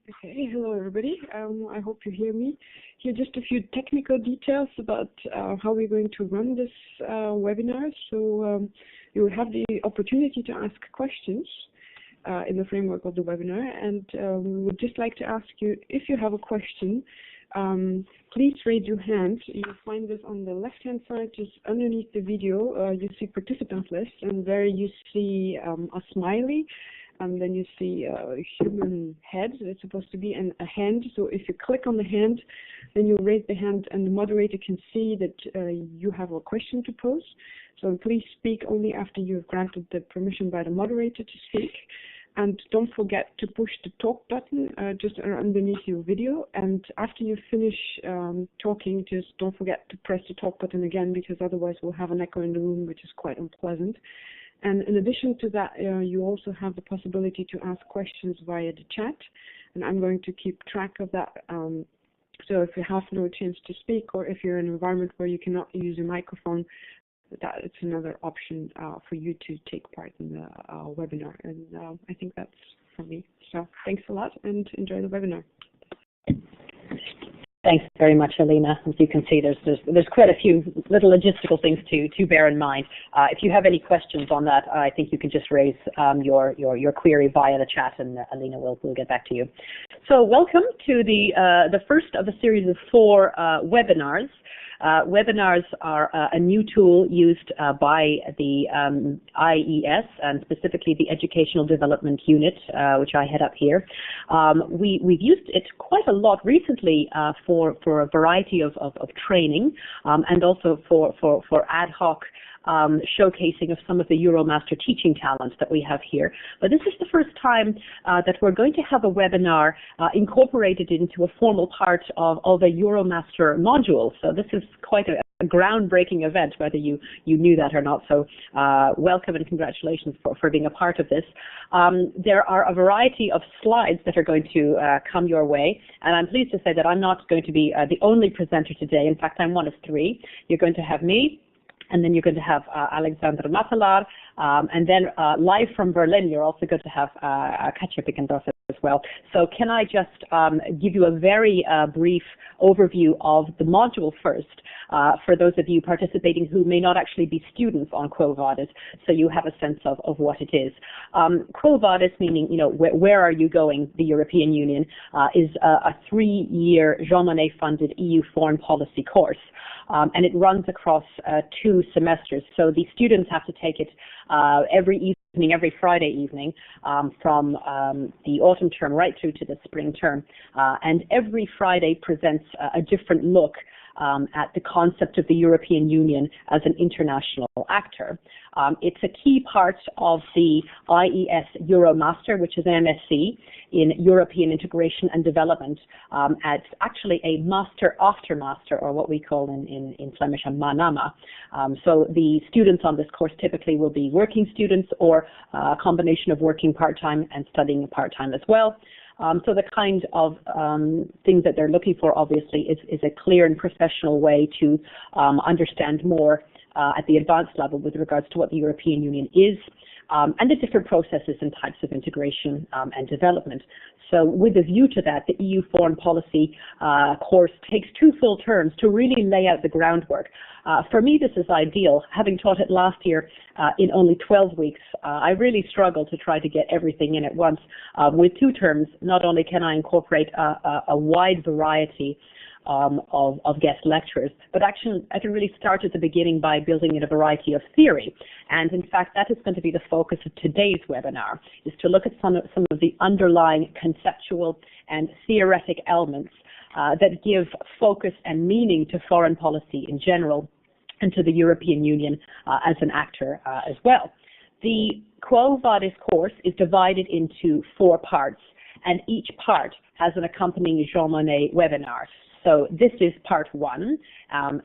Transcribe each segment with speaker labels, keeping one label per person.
Speaker 1: Okay, hello everybody. I hope you hear me. Here just a few technical details about how we're going to run this webinar. So you will have the opportunity to ask questions in the framework of the webinar, and we would just like to ask you, if you have a question, please raise your hand. You'll find this on the left-hand side, just underneath the video. You see participant list, and there you see a smiley. And then you see a human head. It's supposed to be a hand. So if you click on the hand, then you raise the hand, and the moderator can see that you have a question to pose. So please speak only after you've granted the permission by the moderator to speak. And don't forget to push the talk button just underneath your video. And after you finish talking, just don't forget to press the talk button again, because otherwise we'll have an echo in the room, which is quite unpleasant. And in addition to that, you also have the possibility to ask questions via the chat, and I'm going to keep track of that. So if you have no chance to speak, or if you're in an environment where you cannot use a microphone, that it's another option for you to take part in the webinar. And I think that's from me. So thanks a lot, and enjoy the webinar.
Speaker 2: Thanks very much, Alina. As you can see, there's quite a few little logistical things to bear in mind. If you have any questions on that, I think you can just raise your query via the chat, and Alina will get back to you. So welcome to the first of a series of 4 webinars. Webinars are a new tool used by the IES, and specifically the Educational Development Unit, which I head up here. We've used it quite a lot recently for a variety of training, and also for ad hoc showcasing of some of the EuroMaster teaching talents that we have here. But this is the first time that we're going to have a webinar incorporated into a formal part of a EuroMaster module. So this is quite a groundbreaking event, whether you knew that or not. So welcome and congratulations for being a part of this. There are a variety of slides that are going to come your way, and I'm pleased to say that I'm not going to be the only presenter today. In fact, I'm one of 3. You're going to have me, and then you're going to have Mattelaer, and then live from Berlin, you're also going to have Katja as well. So can I just give you a very brief overview of the module first, for those of you participating who may not actually be students on Quo Vadis, so you have a sense of what it is. Quo Vadis, meaning, where are you going, the European Union, is a 3-year Jean Monnet-funded EU foreign policy course. And it runs across 2 semesters. So the students have to take it every Friday evening, from the autumn term right through to the spring term. And every Friday presents a different look at the concept of the European Union as an international actor. It's a key part of the IES EuroMaster, which is MSc in European Integration and Development. It's actually a master after master, or what we call in Flemish a manama. So the students on this course typically will be working students, or a combination of working part-time and studying part-time as well. So the kind of things that they're looking for, obviously, is a clear and professional way to understand more at the advanced level with regards to what the European Union is, and the different processes and types of integration and development. So with a view to that, the EU foreign policy course takes 2 full terms to really lay out the groundwork. For me, this is ideal. Having taught it last year in only 12 weeks, I really struggled to try to get everything in at once. With 2 terms, not only can I incorporate a wide variety of guest lecturers, but actually I can really start at the beginning by building in a variety of theory. And in fact, that is going to be the focus of today's webinar, is to look at some of the underlying conceptual and theoretic elements that give focus and meaning to foreign policy in general, and to the European Union as an actor as well. The Quo Vadis course is divided into 4 parts, and each part has an accompanying Jean Monnet webinar. So this is part 1.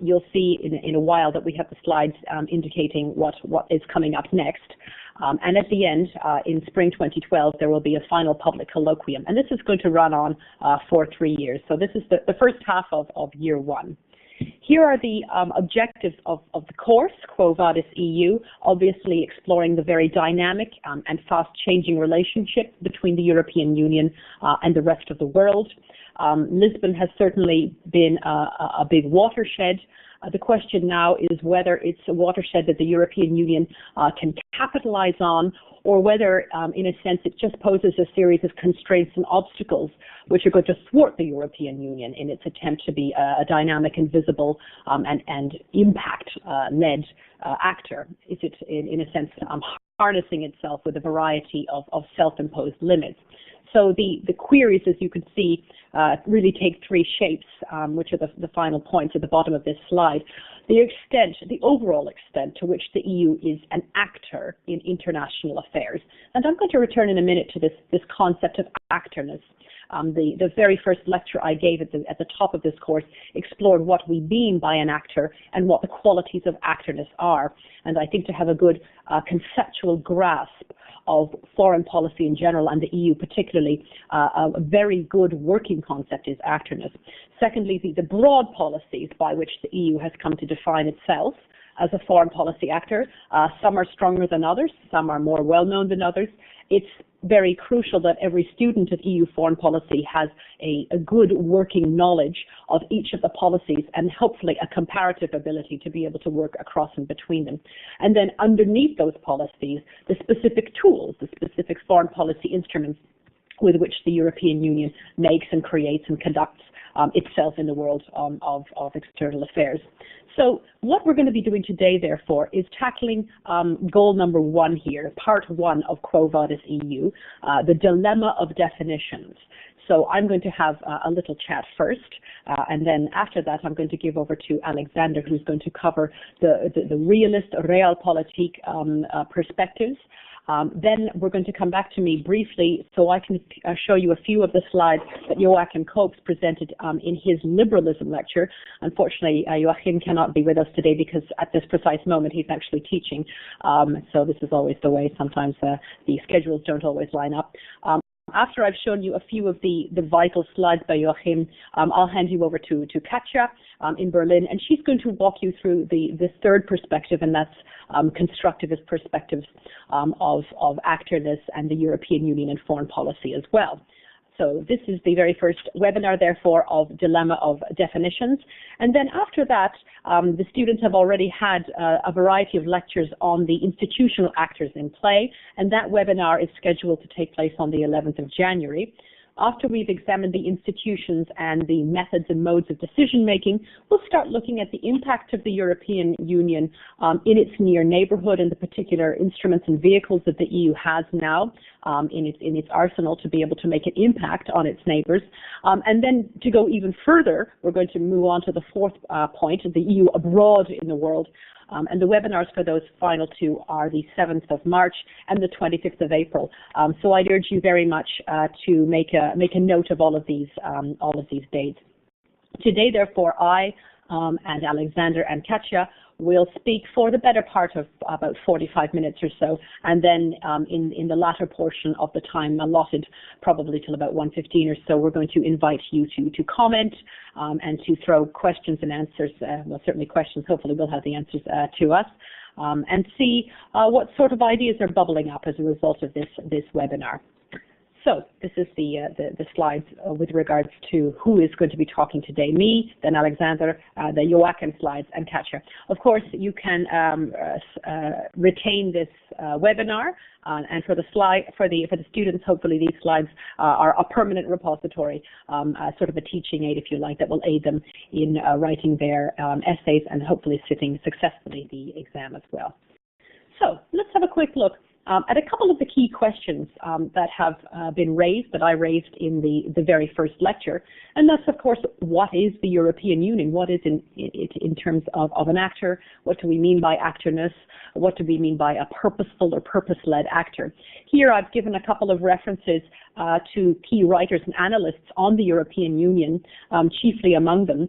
Speaker 2: You'll see in a while that we have the slides indicating what is coming up next. And at the end, in spring 2012, there will be a final public colloquium. And this is going to run on for 3 years. So this is the first half of year 1. Here are the objectives of the course, Quo Vadis EU, obviously exploring the very dynamic and fast-changing relationship between the European Union and the rest of the world. Lisbon has certainly been a big watershed. The question now is whether it's a watershed that the European Union can capitalize on, or whether, in a sense, it just poses a series of constraints and obstacles which are going to thwart the European Union in its attempt to be a dynamic and visible and impact-led actor. Is it, in a sense, harnessing itself with a variety of self-imposed limits? So the queries, as you can see, really take three shapes, which are the final points at the bottom of this slide. The overall extent to which the EU is an actor in international affairs. And I'm going to return in a minute to this concept of actorness. The very first lecture I gave at the top of this course explored what we mean by an actor and what the qualities of actorness are. And I think to have a good conceptual grasp of foreign policy in general and the EU particularly, a very good working concept is actorness. Secondly, the broad policies by which the EU has come to define itself as a foreign policy actor. Some are stronger than others, some are more well-known than others. It's very crucial that every student of EU foreign policy has a good working knowledge of each of the policies and hopefully a comparative ability to be able to work across and between them. And then underneath those policies, the specific tools, the specific foreign policy instruments with which the European Union makes and creates and conducts itself in the world of external affairs. So what we're going to be doing today, therefore, is tackling goal number one here, part one of Quo Vadis EU, the dilemma of definitions. So I'm going to have a little chat first, and then after that I'm going to give over to Alexander, who's going to cover the realist Realpolitik perspectives. Then we're going to come back to me briefly so I can show you a few of the slides that Joachim Koops presented in his liberalism lecture. Unfortunately, Joachim cannot be with us today because at this precise moment he's actually teaching. So this is always the way. Sometimes the schedules don't always line up. After I've shown you a few of the vital slides by Joachim, I'll hand you over to Katja in Berlin, and she's going to walk you through the third perspective, and that's constructivist perspectives of actorness and the European Union and foreign policy as well. So this is the very first webinar, therefore, of Dilemma of Definitions. And then after that, the students have already had a variety of lectures on the institutional actors in play, and that webinar is scheduled to take place on the 11th of January. After we've examined the institutions and the methods and modes of decision-making, we'll start looking at the impact of the European Union in its near neighborhood and the particular instruments and vehicles that the EU has now in its arsenal to be able to make an impact on its neighbors. And then to go even further, we're going to move on to the fourth point, the EU abroad in the world. And the webinars for those final two are the 7th of March and the 25th of April. So I'd urge you very much to make a note of all of these dates. Today, therefore, I and Alexander and Katja will speak for the better part of about 45 minutes or so, and then in the latter portion of the time allotted, probably till about 1:15 or so, we're going to invite you to comment and to throw questions and answers, well, certainly questions, hopefully we'll have the answers to us, and see what sort of ideas are bubbling up as a result of this webinar. So this is the slides with regards to who is going to be talking today. Me, then Alexander, the Joachim slides, and Katja. Of course, you can retain this webinar, and for the students, hopefully these slides are a permanent repository, sort of a teaching aid, if you like, that will aid them in writing their essays and hopefully sitting successfully the exam as well. So let's have a quick look at a couple of the key questions that have been raised, that I raised in the very first lecture, and that's, of course, what is the European Union? What is it in terms of an actor? What do we mean by actorness? What do we mean by a purposeful or purpose-led actor? Here I've given a couple of references to key writers and analysts on the European Union, chiefly among them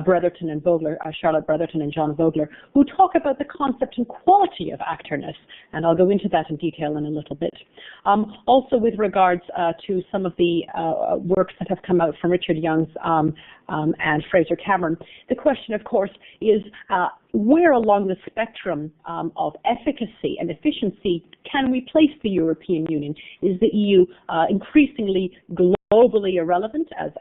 Speaker 2: Brotherton and Vogler, Charlotte Brotherton and John Vogler, who talk about the concept and quality of actorness, and I'll go into that in detail in a little bit. Also with regards to some of the works that have come out from Richard Youngs and Fraser Cameron, the question, of course, is where along the spectrum of efficacy and efficiency can we place the European Union? Is the EU increasingly globally irrelevant, as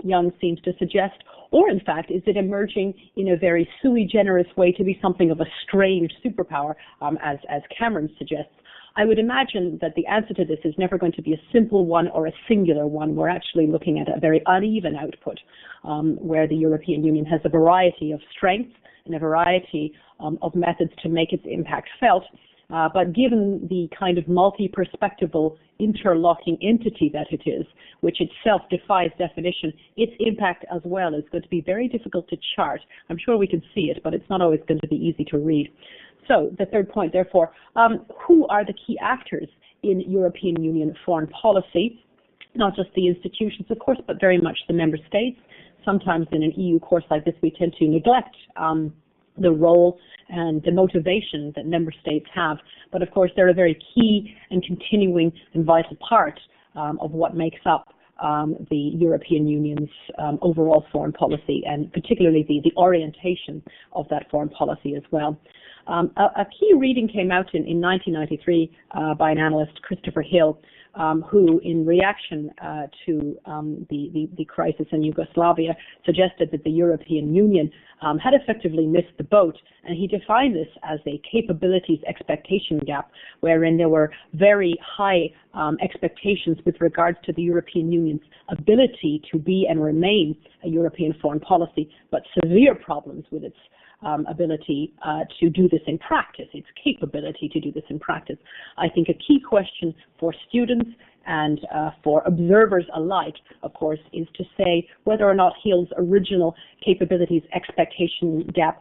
Speaker 2: Young seems to suggest, or in fact, is it emerging in a very sui generis way to be something of a strange superpower, as Cameron suggests? I would imagine that the answer to this is never going to be a simple one or a singular one. We're actually looking at a very uneven output, where the European Union has a variety of strengths and a variety of methods to make its impact felt. But given the kind of multi-perspectival interlocking entity that it is, which itself defies definition, its impact as well is going to be very difficult to chart. I'm sure we can see it, but it's not always going to be easy to read. So the third point, therefore, who are the key actors in European Union foreign policy? Not just the institutions, of course, but very much the member states. Sometimes in an EU course like this, we tend to neglect the role and the motivation that member states have. But of course, they're a very key and continuing and vital part of what makes up the European Union's overall foreign policy, and particularly the orientation of that foreign policy as well. A key reading came out in 1993 by an analyst, Christopher Hill, who, in reaction to the crisis in Yugoslavia, suggested that the European Union had effectively missed the boat, and he defined this as a capabilities expectation gap, wherein there were very high expectations with regards to the European Union's ability to be and remain a European foreign policy, but severe problems with its ability to do this in practice, its capability to do this in practice. I think a key question for students and for observers alike, of course, is to say whether or not Hill's original capabilities expectation gap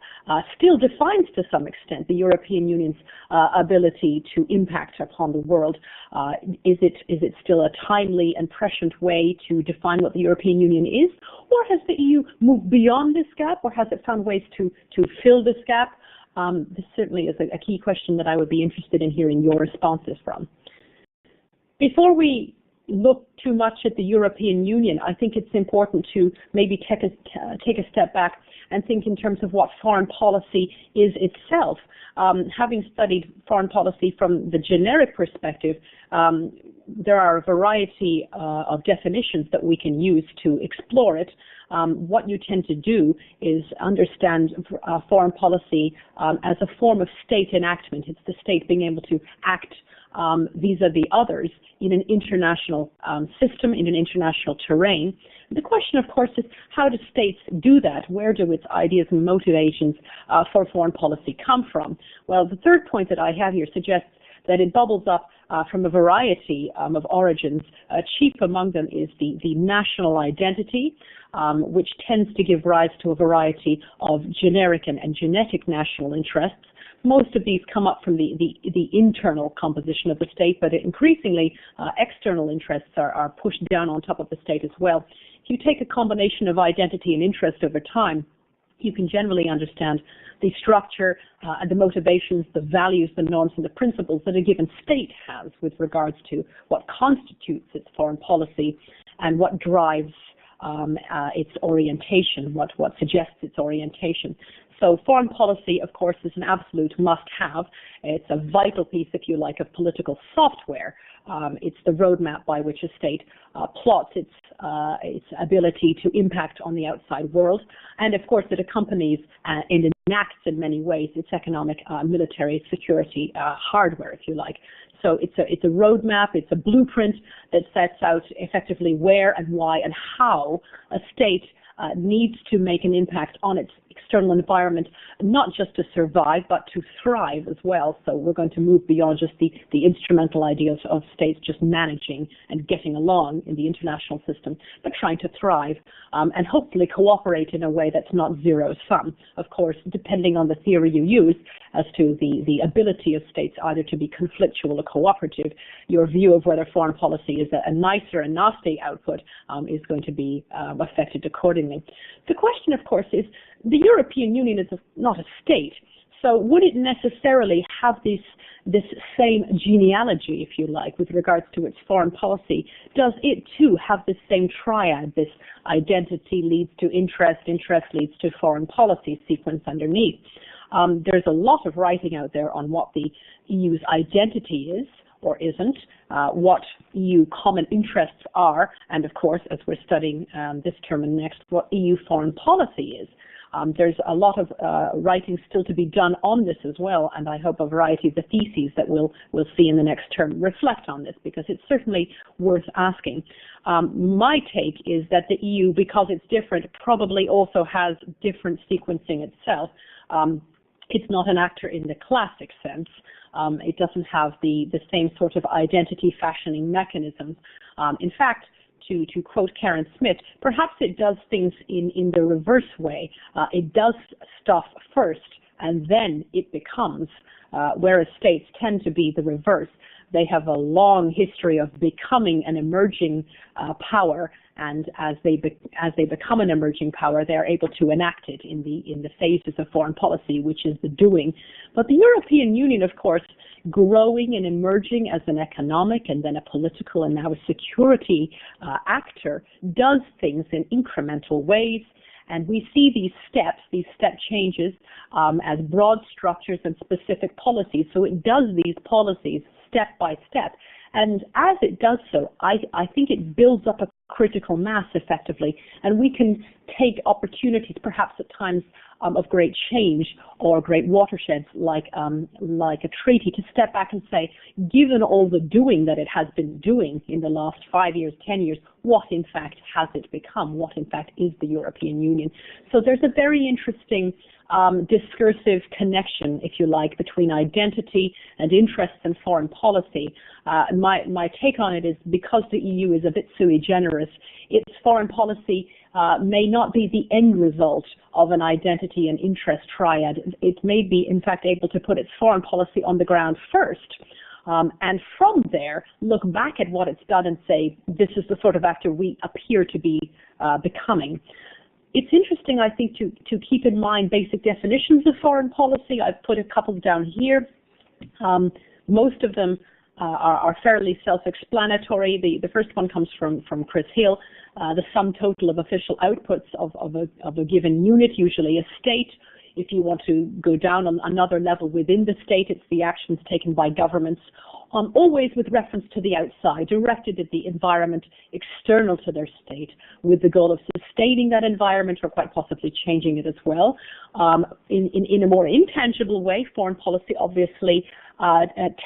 Speaker 2: still defines to some extent the European Union's ability to impact upon the world. Is it still a timely and prescient way to define what the European Union is, or has the EU moved beyond this gap, or has it found ways to fill this gap? This certainly is a key question that I would be interested in hearing your responses from. Before we look too much at the European Union, I think it's important to maybe take a step back and think in terms of what foreign policy is itself. Having studied foreign policy from the generic perspective, there are a variety of definitions that we can use to explore it. What you tend to do is understand foreign policy as a form of state enactment. It's the state being able to act vis-a-vis others in an international system, in an international terrain. The question, of course, is how do states do that? Where do its ideas and motivations for foreign policy come from? Well, the third point that I have here suggests that it bubbles up from a variety of origins. Chief among them is the national identity, which tends to give rise to a variety of generic and genetic national interests. Most of these come up from the internal composition of the state, but increasingly external interests are pushed down on top of the state as well. If you take a combination of identity and interest over time, you can generally understand the structure and the motivations, the values, the norms, and the principles that a given state has with regards to what constitutes its foreign policy and what drives its orientation, what suggests its orientation. So foreign policy, of course, is an absolute must-have. It's a vital piece, if you like, of political software. It's the roadmap by which a state plots its ability to impact on the outside world. And of course, it accompanies and enacts in many ways its economic, military, security hardware, if you like. So it's a roadmap, it's a blueprint that sets out effectively where and why and how a state needs to make an impact on its external environment, not just to survive, but to thrive as well. So we're going to move beyond just the instrumental ideas of states just managing and getting along in the international system, but trying to thrive and hopefully cooperate in a way that's not zero-sum. Of course, depending on the theory you use as to the ability of states either to be conflictual or cooperative, your view of whether foreign policy is a nice or a nasty output is going to be affected accordingly. The question, of course, is the European Union is not a state, so would it necessarily have this same genealogy, if you like, with regards to its foreign policy? Does it too have the same triad, this identity leads to interest, interest leads to foreign policy sequence underneath? There's a lot of writing out there on what the EU's identity is or isn't, what EU common interests are, and of course, as we're studying this term and next, what EU foreign policy is. There's a lot of writing still to be done on this as well, and I hope a variety of the theses that we'll see in the next term reflect on this, because it's certainly worth asking. My take is that the EU, because it's different, probably also has different sequencing itself. It's not an actor in the classic sense. It doesn't have the same sort of identity fashioning mechanisms. In fact, to quote Karen Smith, perhaps it does things in the reverse way. It does stuff first and then it becomes, whereas states tend to be the reverse. They have a long history of becoming an emerging power, and as they become an emerging power, they are able to enact it in the phases of foreign policy, which is the doing. But the European Union, of course, growing and emerging as an economic and then a political and now a security actor, does things in incremental ways. And we see these step changes as broad structures and specific policies. So it does these policies step by step. And as it does so, I think it builds up a critical mass effectively, and we can take opportunities, perhaps at times of great change or great watersheds, like a treaty, to step back and say, given all the doing that it has been doing in the last 5 years, 10 years, what in fact has it become? What in fact is the European Union? So there's a very interesting discursive connection, if you like, between identity and interests and foreign policy. My take on it is, because the EU is a bit sui generis, its foreign policy may not be the end result of an identity and interest triad. It may be, in fact, able to put its foreign policy on the ground first, and from there look back at what it's done and say, this is the sort of actor we appear to be becoming. It's interesting, I think, to keep in mind basic definitions of foreign policy. I've put a couple down here. Most of them are fairly self-explanatory. The first one comes from Chris Hill, the sum total of official outputs of a given unit, usually a state. If you want to go down on another level within the state, it's the actions taken by governments, always with reference to the outside, directed at the environment external to their state, with the goal of sustaining that environment or quite possibly changing it as well. In a more intangible way, foreign policy obviously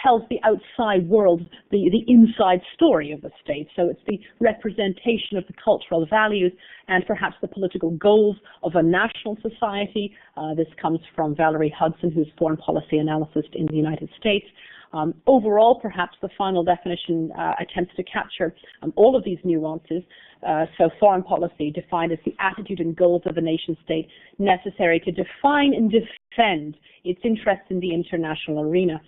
Speaker 2: tells the outside world the inside story of the state. So it's the representation of the cultural values and perhaps the political goals of a national society. This comes from Valerie Hudson, who's foreign policy analyst in the United States. Overall, perhaps the final definition attempts to capture all of these nuances. So foreign policy defined as the attitude and goals of a nation state necessary to define and defend its interests in the international arena,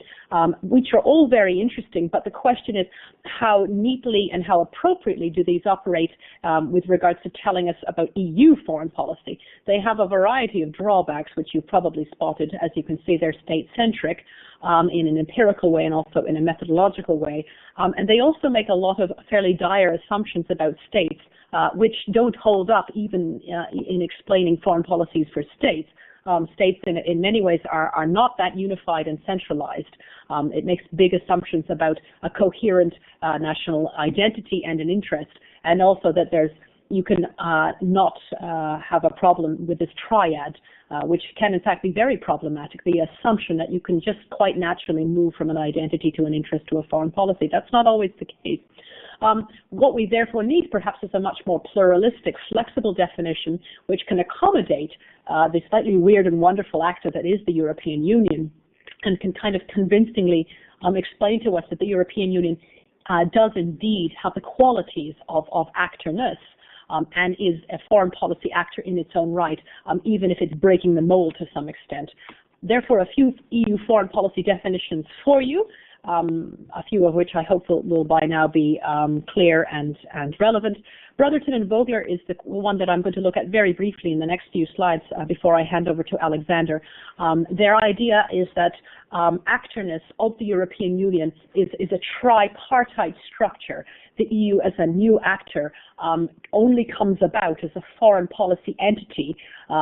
Speaker 2: which are all very interesting, but the question is, how neatly and how appropriately do these operate with regards to telling us about EU foreign policy? They have a variety of drawbacks, which you've probably spotted. As you can see, they're state-centric in an empirical way and also in a methodological way. And they also make a lot of fairly dire assumptions about states, which don't hold up even in explaining foreign policies for states. States in many ways are not that unified and centralized. It makes big assumptions about a coherent national identity and an interest, and also that you can not have a problem with this triad, which can in fact be very problematic, the assumption that you can just quite naturally move from an identity to an interest to a foreign policy. That's not always the case. What we therefore need perhaps is a much more pluralistic, flexible definition which can accommodate the slightly weird and wonderful actor that is the European Union, and can kind of convincingly explain to us that the European Union does indeed have the qualities of actorness, and is a foreign policy actor in its own right, even if it's breaking the mold to some extent. Therefore, a few EU foreign policy definitions for you, a few of which I hope will by now be clear and relevant. Brotherton and Vogler is the one that I'm going to look at very briefly in the next few slides before I hand over to Alexander. Their idea is that actorness of the European Union is a tripartite structure. The EU as a new actor only comes about as a foreign policy entity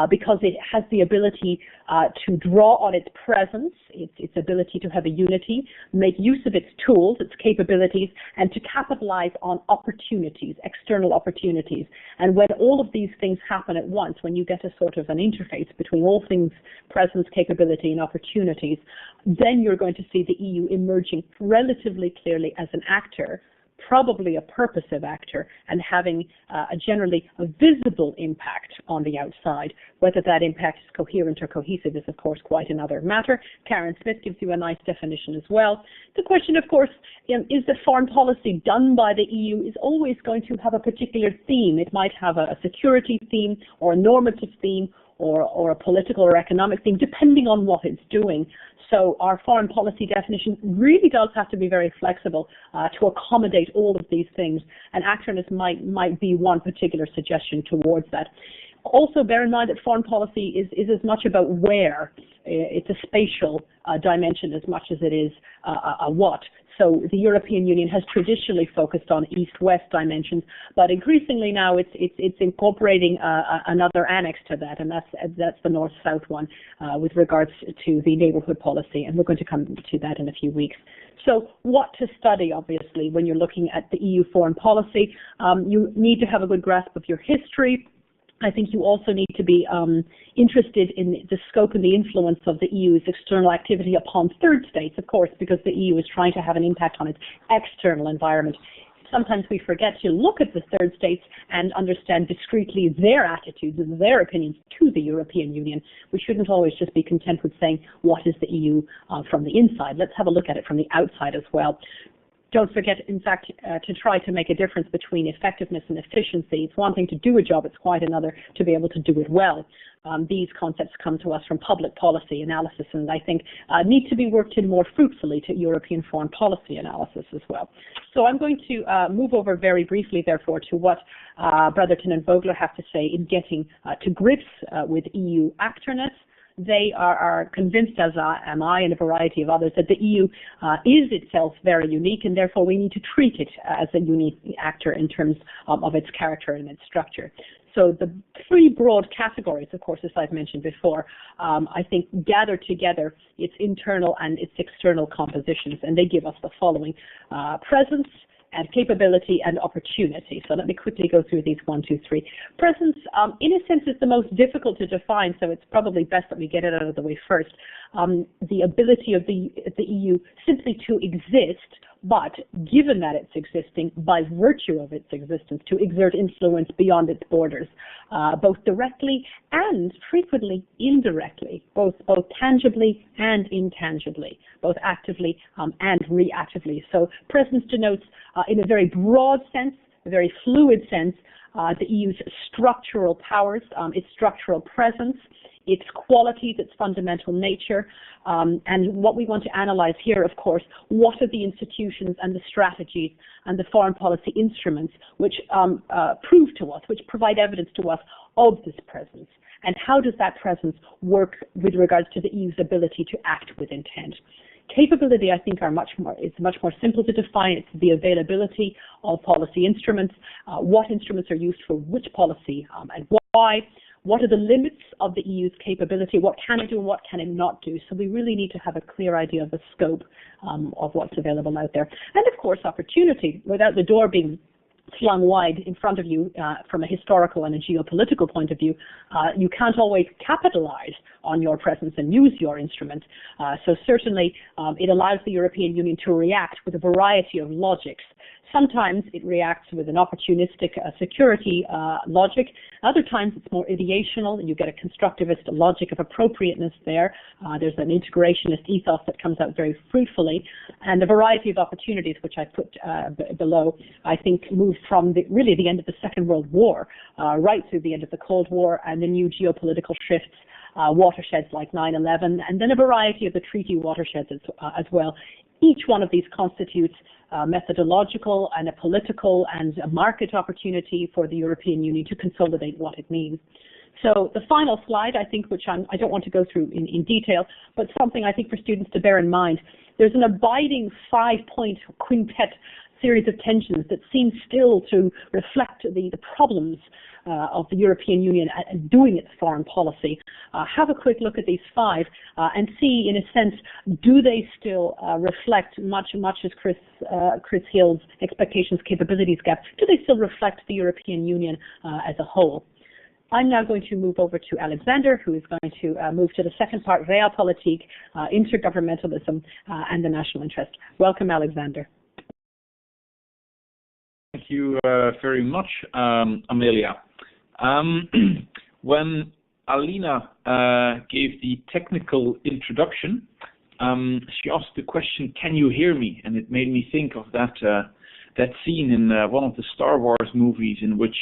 Speaker 2: because it has the ability to draw on its presence, its ability to have a unity, make use of its tools, its capabilities, and to capitalize on opportunities, external opportunities. And when all of these things happen at once, when you get a sort of an interface between all things, presence, capability, and opportunities, then you're going to see the EU emerging relatively clearly as an actor, probably a purposive actor, and having a generally visible impact on the outside. Whether that impact is coherent or cohesive is, of course, quite another matter. Karen Smith gives you a nice definition as well. The question, of course, is the foreign policy done by the EU is always going to have a particular theme. It might have a security theme or a normative theme or a political or economic theme, depending on what it's doing. So our foreign policy definition really does have to be very flexible to accommodate all of these things, and actorness might be one particular suggestion towards that. Also bear in mind that foreign policy is as much about where. It's a spatial dimension as much as it is a what. So the European Union has traditionally focused on east-west dimensions, but increasingly now it's incorporating another annex to that, and that's the north-south one with regards to the neighbourhood policy, and we're going to come to that in a few weeks. So what to study, obviously, when you're looking at the EU foreign policy? You need to have a good grasp of your history. I think you also need to be interested in the scope and the influence of the EU's external activity upon third states, of course, because the EU is trying to have an impact on its external environment. Sometimes we forget to look at the third states and understand discreetly their attitudes and their opinions to the European Union. We shouldn't always just be content with saying, what is the EU from the inside? Let's have a look at it from the outside as well. Don't forget, in fact, to try to make a difference between effectiveness and efficiency. It's one thing to do a job, it's quite another to be able to do it well. These concepts come to us from public policy analysis, and I think need to be worked in more fruitfully to European foreign policy analysis as well. So I'm going to move over very briefly, therefore, to what Brotherton and Vogler have to say in getting to grips with EU actorness. They are convinced, as am I and a variety of others, that the EU is itself very unique, and therefore we need to treat it as a unique actor in terms of its character and its structure. So the three broad categories, of course, as I've mentioned before, I think gather together its internal and its external compositions, and they give us the following: presence, and capability and opportunity. So let me quickly go through these 1, 2, 3. Presence, in a sense, is the most difficult to define, so it's probably best that we get it out of the way first. The ability of the EU simply to exist, but given that it's existing, by virtue of its existence, to exert influence beyond its borders, both directly and frequently indirectly, both tangibly and intangibly, both actively and reactively. So presence denotes, in a very broad sense, a very fluid sense, the EU's structural powers, its structural presence, its qualities, its fundamental nature, and what we want to analyze here, of course, what are the institutions and the strategies and the foreign policy instruments which prove to us, which provide evidence to us of this presence, and how does that presence work with regards to the EU's ability to act with intent. Capability, I think, is much more simple to define. It's the availability of policy instruments, what instruments are used for which policy and why. What are the limits of the EU's capability? What can it do and what can it not do? So we really need to have a clear idea of the scope of what's available out there. And of course, opportunity, without the door being flung wide in front of you from a historical and a geopolitical point of view, you can't always capitalize on your presence and use your instrument. So certainly it allows the European Union to react with a variety of logics Sometimes it reacts with an opportunistic security logic. Other times it's more ideational, and you get a constructivist logic of appropriateness there. There's an integrationist ethos that comes out very fruitfully, and a variety of opportunities, which I put below, I think moved from really the end of the Second World War right through the end of the Cold War and the new geopolitical shifts, watersheds like 9/11, and then a variety of the treaty watersheds as well. Each one of these constitutes a methodological and a political and a market opportunity for the European Union to consolidate what it means. So the final slide, I think, which I don't want to go through in detail, but something I think for students to bear in mind, there's an abiding 5-point quintet series of tensions that seem still to reflect the problems of the European Union and doing its foreign policy. Have a quick look at these 5 and see, in a sense, do they still reflect much as Chris Hill's expectations capabilities gap, do they still reflect the European Union as a whole? I'm now going to move over to Alexander, who is going to move to the second part, Realpolitik, Inter-governmentalism, and the national interest. Welcome, Alexander.
Speaker 3: Thank you very much, Amelia. When Alina gave the technical introduction, she asked the question, "Can you hear me?" And it made me think of that scene in one of the Star Wars movies in which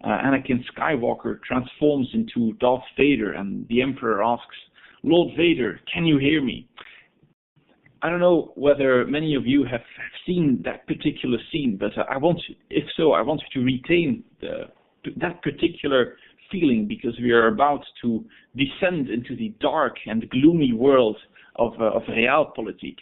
Speaker 3: Anakin Skywalker transforms into Darth Vader, and the Emperor asks, "Lord Vader, can you hear me?" I don't know whether many of you have seen that particular scene, but if so, I want you to retain that particular feeling, because we are about to descend into the dark and gloomy world of Realpolitik.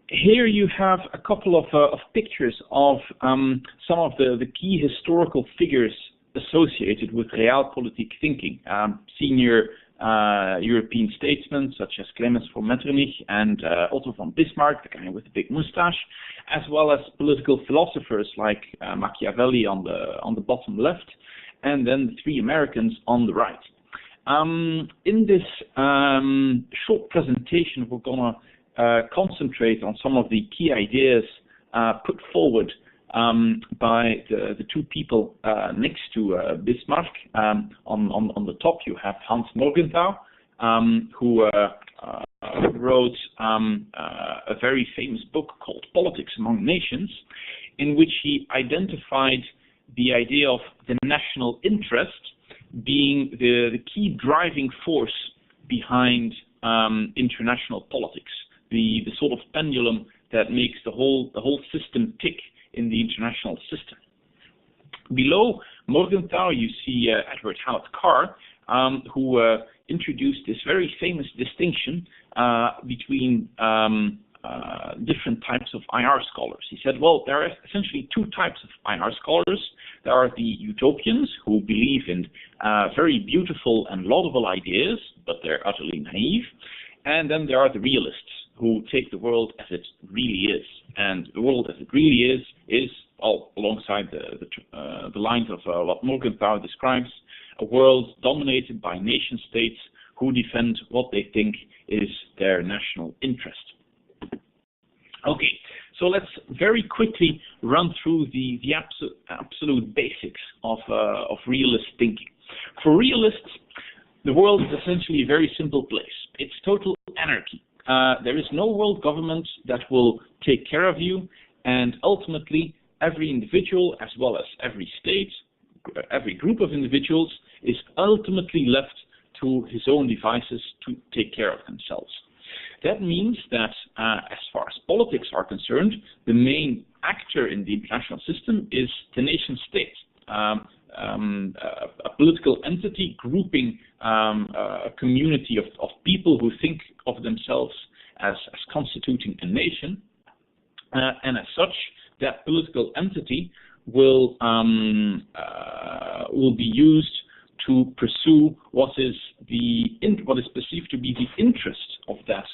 Speaker 3: Here you have a couple of pictures of some of the key historical figures associated with Realpolitik thinking. Senior European statesmen such as Clemens von Metternich and Otto von Bismarck, the guy with the big mustache, as well as political philosophers like Machiavelli on the bottom left, and then the 3 Americans on the right. In this short presentation, we're going to concentrate on some of the key ideas put forward by the 2 people next to Bismarck. On the top you have Hans Morgenthau, who wrote a very famous book called Politics Among Nations, in which he identified the idea of the national interest being the key driving force behind international politics, the sort of pendulum that makes the whole system tick in the international system. Below Morgenthau, you see Edward Howard Carr, who introduced this very famous distinction between different types of IR scholars. He said, well, there are essentially 2 types of IR scholars. There are the utopians, who believe in very beautiful and laudable ideas, but they're utterly naive. And then there are the realists, who take the world as it really is. And the world as it really is alongside the lines of what Morgenthau describes, a world dominated by nation states who defend what they think is their national interest. Okay, so let's very quickly run through the absolute basics of realist thinking. For realists, the world is essentially a very simple place. It's total anarchy. There is no world government that will take care of you, and ultimately every individual, as well as every state, every group of individuals, is ultimately left to his own devices to take care of themselves. That means that as far as politics are concerned, the main actor in the international system is the nation state. A political entity grouping a community of people who think of themselves as constituting a nation, and as such, that political entity will be used to pursue what is perceived to be the interest of that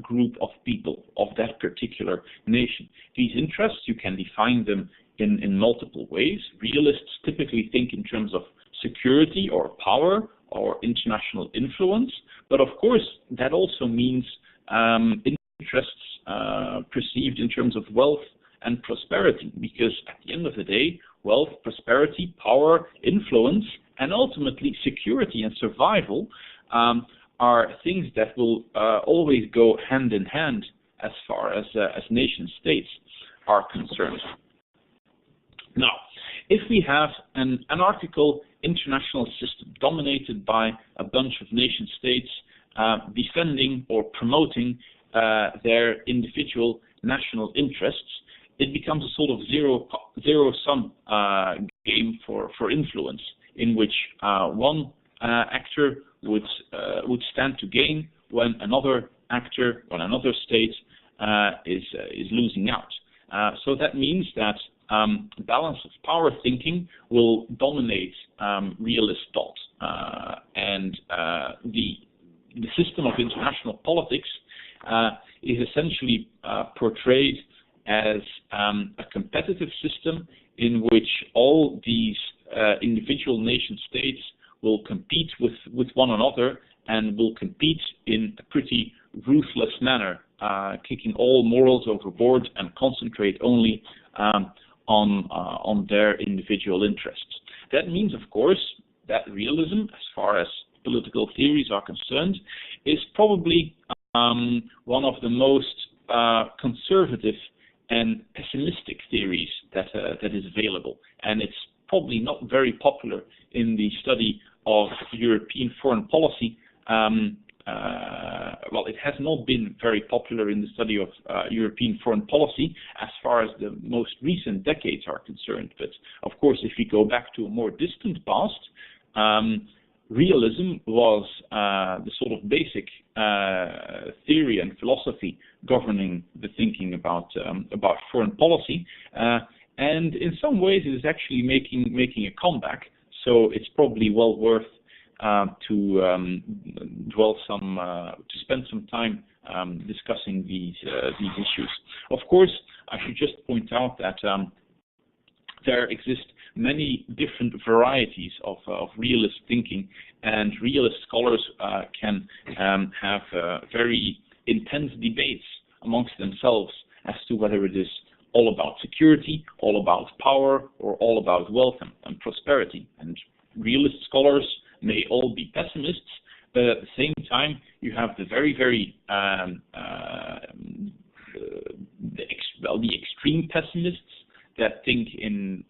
Speaker 3: group of people, of that particular nation. These interests, you can define them in multiple ways. Realists typically think in terms of security or power or international influence, but of course that also means interests perceived in terms of wealth and prosperity, because at the end of the day, wealth, prosperity, power, influence, and ultimately security and survival are things that will always go hand in hand as far as nation states are concerned. Now, if we have an anarchical international system dominated by a bunch of nation states defending or promoting their individual national interests, it becomes a sort of zero-sum game for influence, in which one actor would stand to gain when another actor or another state is losing out. So that means that balance of power thinking will dominate realist thought, and the system of international politics is essentially portrayed as a competitive system in which all these individual nation states will compete with one another and will compete in a pretty ruthless manner, kicking all morals overboard and concentrate only on their individual interests. That means, of course, that realism, as far as political theories are concerned, is probably one of the most conservative and pessimistic theories that is available, and it's probably not very popular in the study of European foreign policy. Well, it has not been very popular in the study of European foreign policy as far as the most recent decades are concerned. But of course, if we go back to a more distant past, realism was the sort of basic theory and philosophy governing the thinking about foreign policy, and in some ways it is actually making a comeback. So it's probably well worth to spend some time discussing these issues. Of course, I should just point out that there exist many different varieties of realist thinking, and realist scholars can have very intense debates amongst themselves as to whether it is all about security, all about power, or all about wealth and prosperity. And realist scholars may all be pessimists, but at the same time, you have the very the extreme pessimists that think in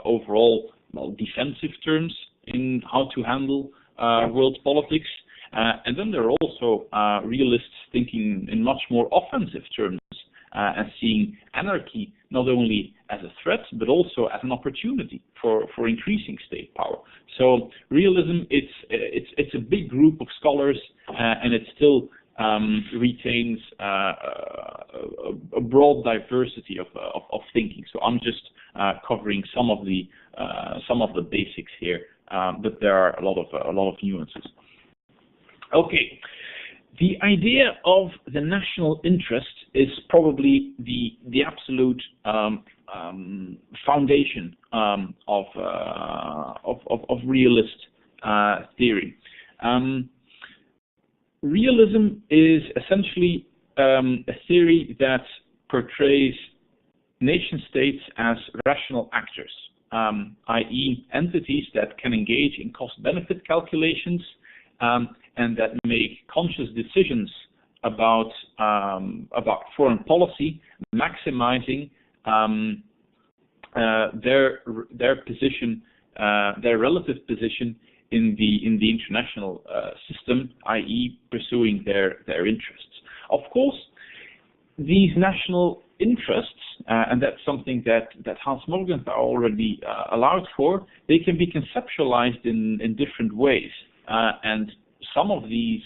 Speaker 3: overall defensive terms in how to handle world politics, and then there are also realists thinking in much more offensive terms, and seeing anarchy not only as a threat but also as an opportunity for increasing state power. So realism, it's a big group of scholars, and it still retains a broad diversity of thinking. So I'm just covering some of the basics here, but there are a lot of nuances. Okay. The idea of the national interest is probably the absolute foundation of realist theory. Realism is essentially a theory that portrays nation states as rational actors, i.e. entities that can engage in cost-benefit calculations, and that make conscious decisions about foreign policy, maximizing their position, their relative position in the international system, i.e., pursuing their interests. Of course, these national interests, and that's something that Hans Morgenthau already allowed for, they can be conceptualized in different ways. And some of these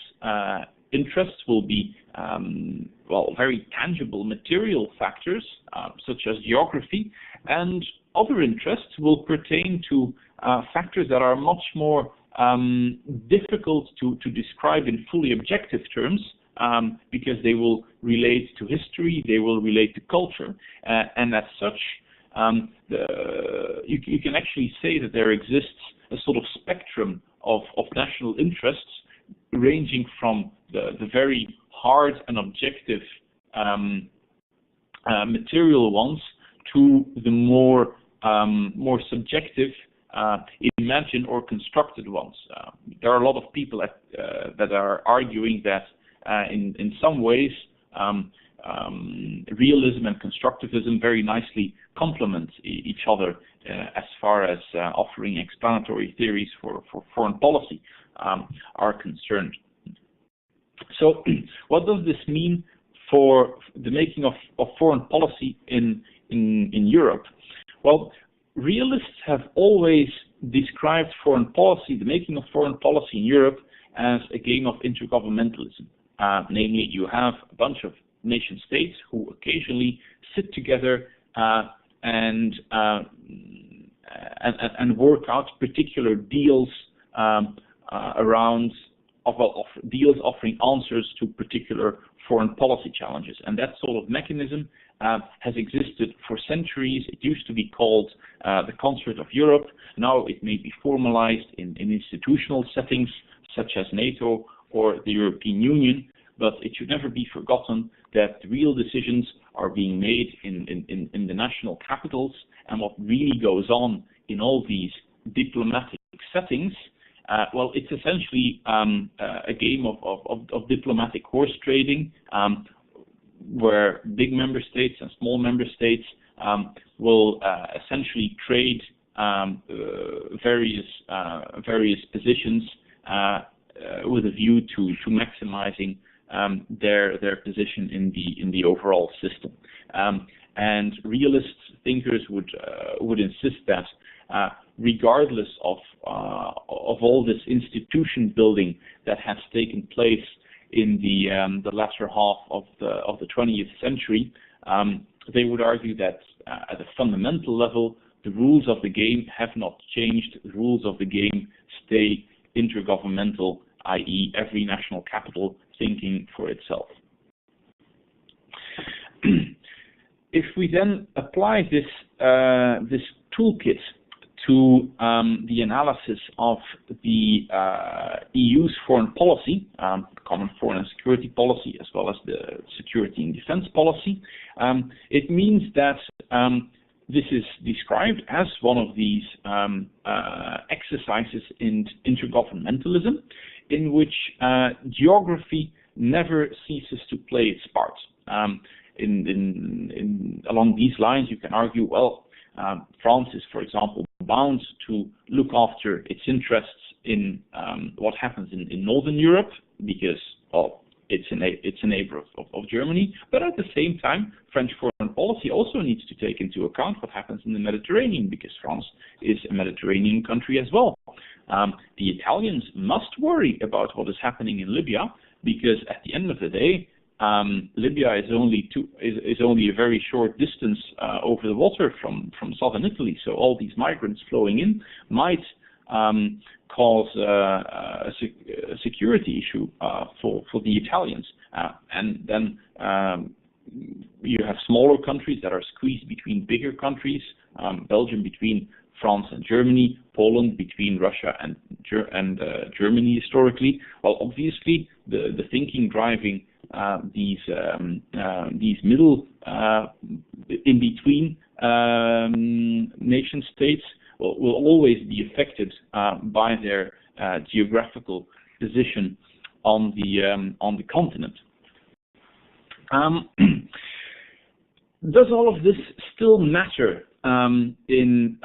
Speaker 3: interests will be very tangible material factors, such as geography, and other interests will pertain to factors that are much more difficult to describe in fully objective terms, because they will relate to history, they will relate to culture, and as such, you can actually say that there exists a sort of spectrum of national interests, ranging from the very hard and objective material ones to the more subjective, imagined or constructed ones. There are a lot of people that are arguing that in some ways realism and constructivism very nicely complement each other as far as offering explanatory theories for foreign policy are concerned. So what does this mean for the making of foreign policy in Europe? Well, realists have always described foreign policy, the making of foreign policy in Europe, as a game of intergovernmentalism. Namely, you have a bunch of nation states who occasionally sit together and work out particular deals deals offering answers to particular foreign policy challenges. And that sort of mechanism has existed for centuries. It used to be called the Concert of Europe. Now it may be formalized in institutional settings such as NATO or the European Union, but it should never be forgotten that the real decisions are being made in the national capitals, and what really goes on in all these diplomatic settings, well, it's essentially a game of diplomatic horse trading, where big member states and small member states will essentially trade various positions with a view to maximizing their position in the overall system. And realist thinkers would insist that regardless of all this institution building that has taken place in the latter half of the 20th century, they would argue that at a fundamental level, the rules of the game have not changed. The rules of the game stay intergovernmental, i.e., every national capital thinking for itself. If we then apply this toolkit to the analysis of the EU's foreign policy, common foreign and security policy, as well as the security and defense policy, it means that this is described as one of these exercises in intergovernmentalism, in which geography never ceases to play its part. Along these lines, you can argue, well, France is, for example, bound to look after its interests in what happens in Northern Europe because, well, it's a neighbor of Germany. But at the same time, French foreign policy also needs to take into account what happens in the Mediterranean, because France is a Mediterranean country as well. The Italians must worry about what is happening in Libya, because at the end of the day, Libya is only a very short distance over the water from southern Italy. So all these migrants flowing in might cause a security issue for the Italians. And then you have smaller countries that are squeezed between bigger countries, Belgium between France and Germany, Poland between Russia and Germany historically. Well, obviously, the thinking driving these middle in between nation states will always be affected by their geographical position on the continent. Does all of this still matter in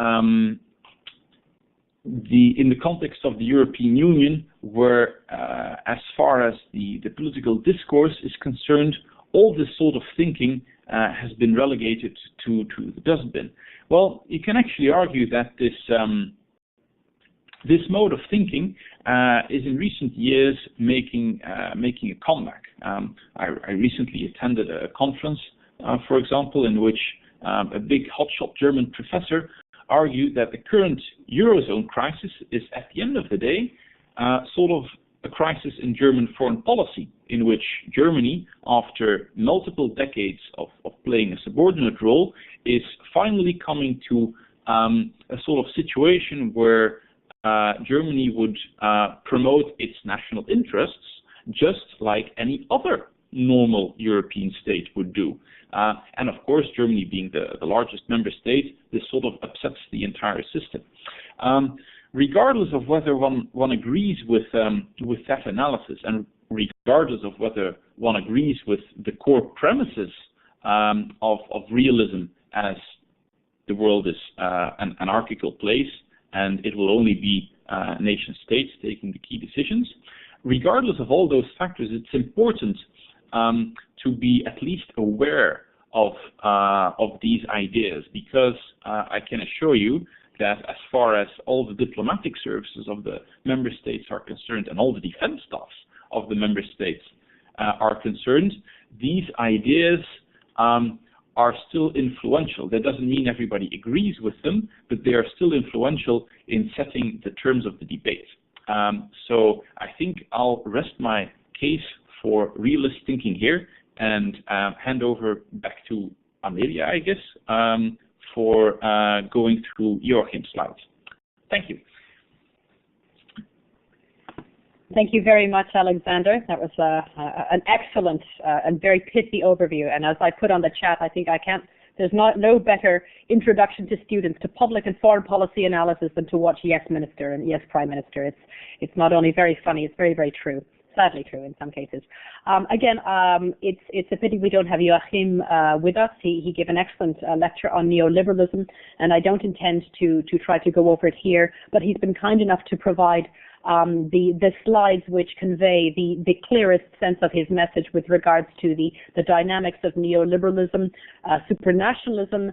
Speaker 3: the context of the European Union, where, as far as the political discourse is concerned, all this sort of thinking has been relegated to the dustbin? Well, you can actually argue that this mode of thinking is in recent years making a comeback. I recently attended a conference, for example, in which a big hotshot German professor argued that the current Eurozone crisis is, at the end of the day, sort of a crisis in German foreign policy, in which Germany, after multiple decades of playing a subordinate role, is finally coming to a sort of situation where Germany would promote its national interests just like any other normal European state would do. And of course, Germany being the largest member state, this sort of upsets the entire system. Regardless of whether one agrees with that analysis, and regardless of whether one agrees with the core premises of realism as the world is an anarchical place and it will only be nation states taking the key decisions, regardless of all those factors, it's important to be at least aware of these ideas, because I can assure you that as far as all the diplomatic services of the member states are concerned and all the defense staffs of the member states are concerned, these ideas are still influential. That doesn't mean everybody agrees with them, but they are still influential in setting the terms of the debate. So I think I'll rest my case for realist thinking here and hand over back to Amelia, I guess, for going through Joachim's slides. Thank you.
Speaker 2: Thank you very much, Alexander. That was an excellent and very pithy overview. And as I put on the chat, I think there's no better introduction to students to public and foreign policy analysis than to watch Yes Minister and Yes Prime Minister. It's not only very funny, it's very, very true. Sadly true in some cases. Again, it's a pity we don't have Joachim with us. He gave an excellent lecture on neoliberalism, and I don't intend to try to go over it here, but he's been kind enough to provide the slides which convey the clearest sense of his message with regards to the dynamics of neoliberalism, supranationalism,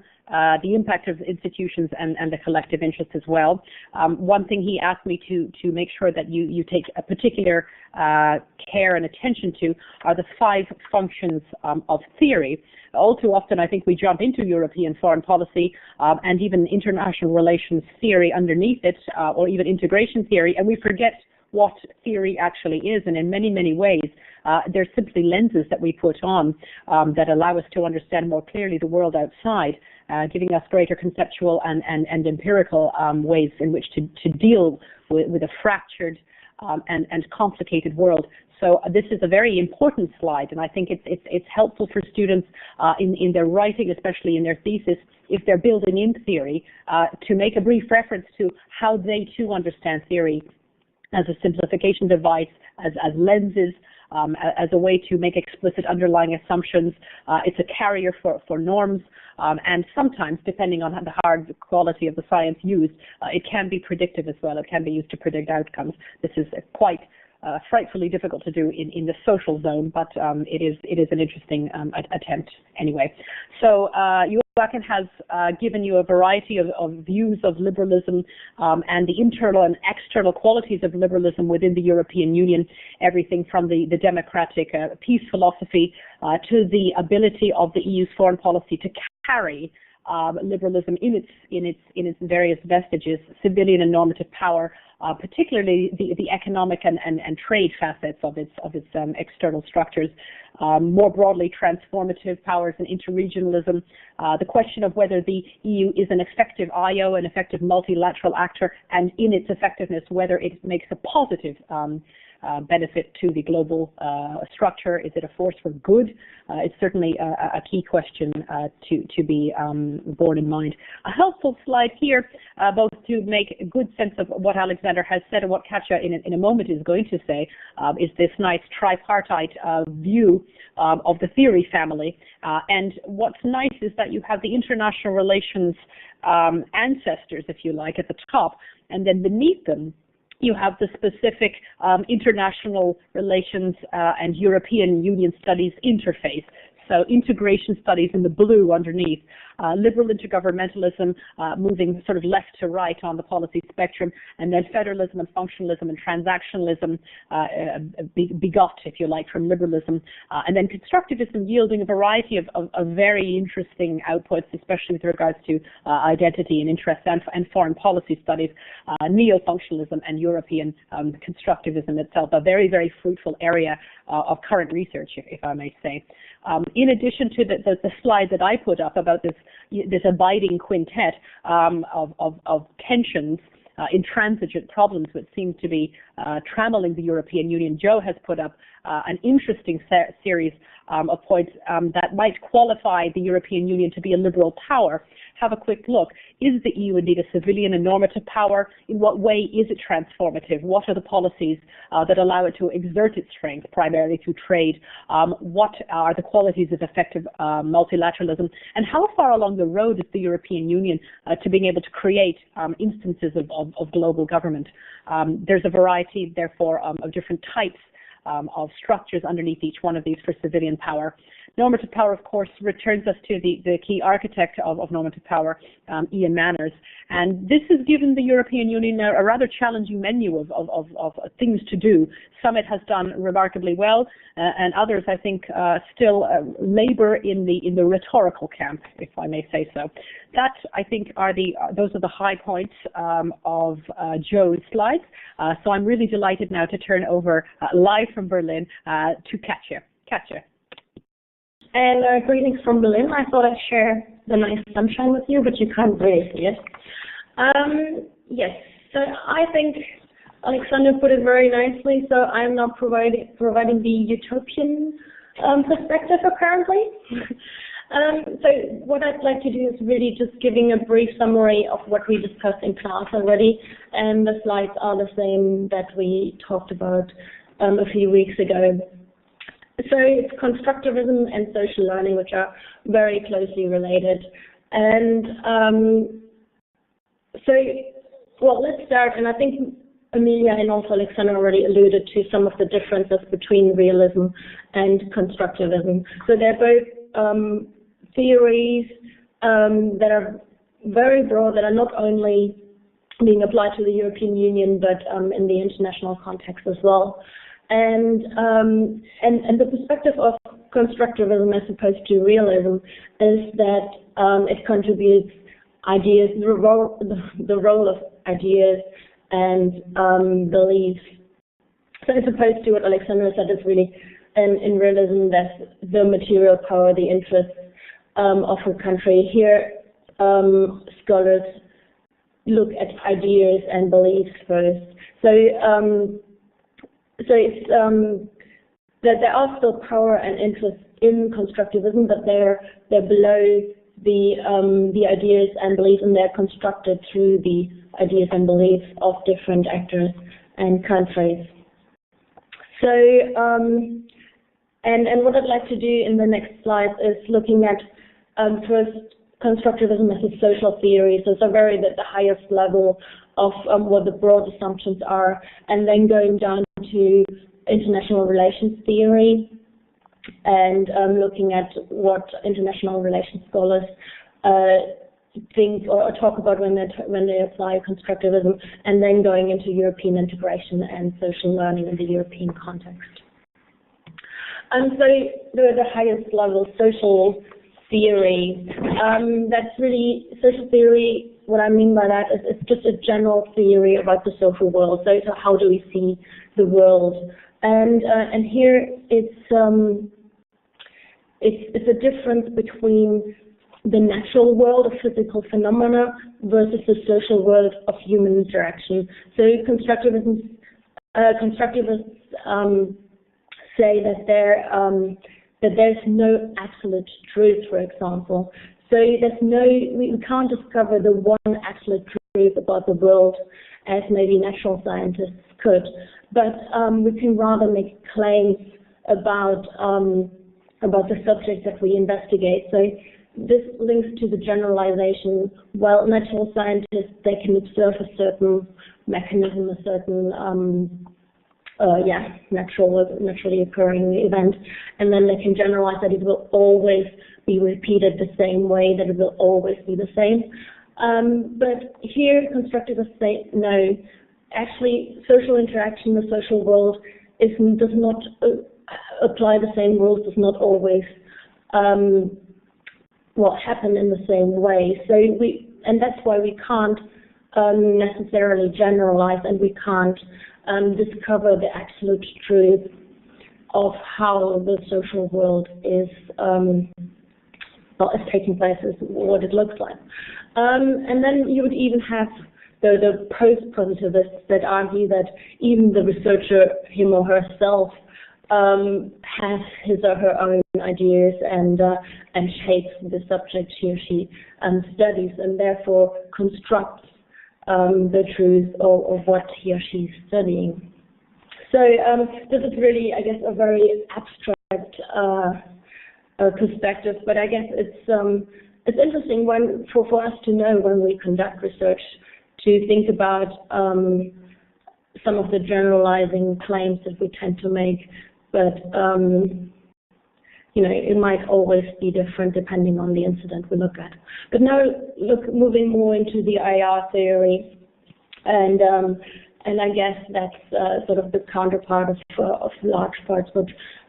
Speaker 2: the impact of institutions, and the collective interest as well. One thing he asked me to make sure that you take a particular care and attention to are the 5 functions of theory. All too often, I think we jump into European foreign policy and even international relations theory underneath it, or even integration theory, and we forget what theory actually is. And in many, many ways, they're simply lenses that we put on that allow us to understand more clearly the world outside, giving us greater conceptual and empirical ways in which to deal with a fractured and complicated world. So this is a very important slide, and I think it's helpful for students in their writing, especially in their thesis, if they're building in theory, to make a brief reference to how they too understand theory as a simplification device, as lenses, as a way to make explicit underlying assumptions. It's a carrier for norms, and sometimes, depending on the hard quality of the science used, it can be predictive as well. It can be used to predict outcomes. This is quite frightfully difficult to do in the social zone, but it is an interesting attempt anyway. So Joachim has given you a variety of views of liberalism and the internal and external qualities of liberalism within the European Union, everything from the democratic peace philosophy to the ability of the EU's foreign policy to carry liberalism in its various vestiges, civilian and normative power, particularly the economic and trade facets of its external structures, more broadly transformative powers and interregionalism, the question of whether the EU is an effective IO, an effective multilateral actor, and in its effectiveness whether it makes a positive benefit to the global structure. Is it a force for good? It's certainly a key question to be borne in mind. A helpful slide here, both to make a good sense of what Alexander has said and what Katja in a moment is going to say, is this nice tripartite view of the theory family. And what's nice is that you have the international relations ancestors, if you like, at the top, and then beneath them you have the specific international relations and European Union studies interface. So integration studies in the blue underneath, liberal intergovernmentalism moving sort of left to right on the policy spectrum, and then federalism and functionalism and transactionalism begot, if you like, from liberalism, and then constructivism yielding a variety of very interesting outputs, especially with regards to identity and interest and foreign policy studies, neo-functionalism and European constructivism itself, a very, very fruitful area of current research, if I may say. In addition to the slide that I put up about this abiding quintet of tensions intransigent problems which seem to be trammeling the European Union, Joe has put up an interesting series of points that might qualify the European Union to be a liberal power. Have a quick look. Is the EU indeed a civilian and normative power? In what way is it transformative? What are the policies that allow it to exert its strength, primarily through trade? What are the qualities of effective multilateralism? And how far along the road is the European Union to being able to create instances of global government? There's a variety, therefore, of different types of structures underneath each one of these for civilian power. Normative power, of course, returns us to the key architect of normative power, Ian Manners. And this has given the European Union a rather challenging menu of things to do. Some it has done remarkably well, and others, I think, still labor in the rhetorical camp, if I may say so. That, I think, those are the high points of Joe's slides. So I'm really delighted now to turn over live from Berlin to Katja. Katja.
Speaker 4: And greetings from Berlin. I thought I'd share the nice sunshine with you, but you can't really see it. Yes, so I think Alexander put it very nicely. So I'm now providing the utopian perspective apparently. So what I'd like to do is really just giving a brief summary of what we discussed in class already, and the slides are the same that we talked about a few weeks ago. So it's constructivism and social learning, which are very closely related. And let's start, and I think Amelia and also Alexander already alluded to some of the differences between realism and constructivism. So they're both theories that are very broad, that are not only being applied to the European Union, but in the international context as well. And the perspective of constructivism as opposed to realism is that it contributes ideas, the role of ideas and beliefs. So as opposed to what Alexander said, is really in realism that's the material power, the interests of a country. Here, scholars look at ideas and beliefs first. So it's that there are still power and interest in constructivism, but they're below the ideas and beliefs, and they're constructed through the ideas and beliefs of different actors and countries. So and what I'd like to do in the next slide is looking at first constructivism as a social theory, so it's the highest level of what the broad assumptions are, and then going down to international relations theory and looking at what international relations scholars think or talk about when they apply constructivism, and then going into European integration and social learning in the European context. And so the highest level, social theory. That's really social theory. What I mean by that is it's just a general theory about the social world. So how do we see the world? And here it's a difference between the natural world of physical phenomena versus the social world of human interaction. So constructivists say that there's no absolute truth, for example. So we can't discover the one absolute truth about the world as maybe natural scientists could, but we can rather make claims about the subject that we investigate. So this links to the generalization. While natural scientists, they can observe a certain mechanism, a certain naturally occurring event, and then they can generalize that it will always be repeated the same way, that it will always be the same. But here constructivists say, no, actually social interaction, the social world does not apply the same rules, does not always happen in the same way. So and that's why we can't necessarily generalize, and we can't discover the absolute truth of how the social world is taking place, is what it looks like. And then you would even have the post-positivists that argue that even the researcher, him or herself, has his or her own ideas and shapes the subject he or she studies, and therefore constructs the truth of what he or she is studying. So this is really, I guess, a very abstract perspective, but I guess it's interesting for us to know when we conduct research to think about some of the generalizing claims that we tend to make, but it might always be different depending on the incident we look at. But now, moving more into the IR theory, and I guess that's sort of the counterpart of large parts what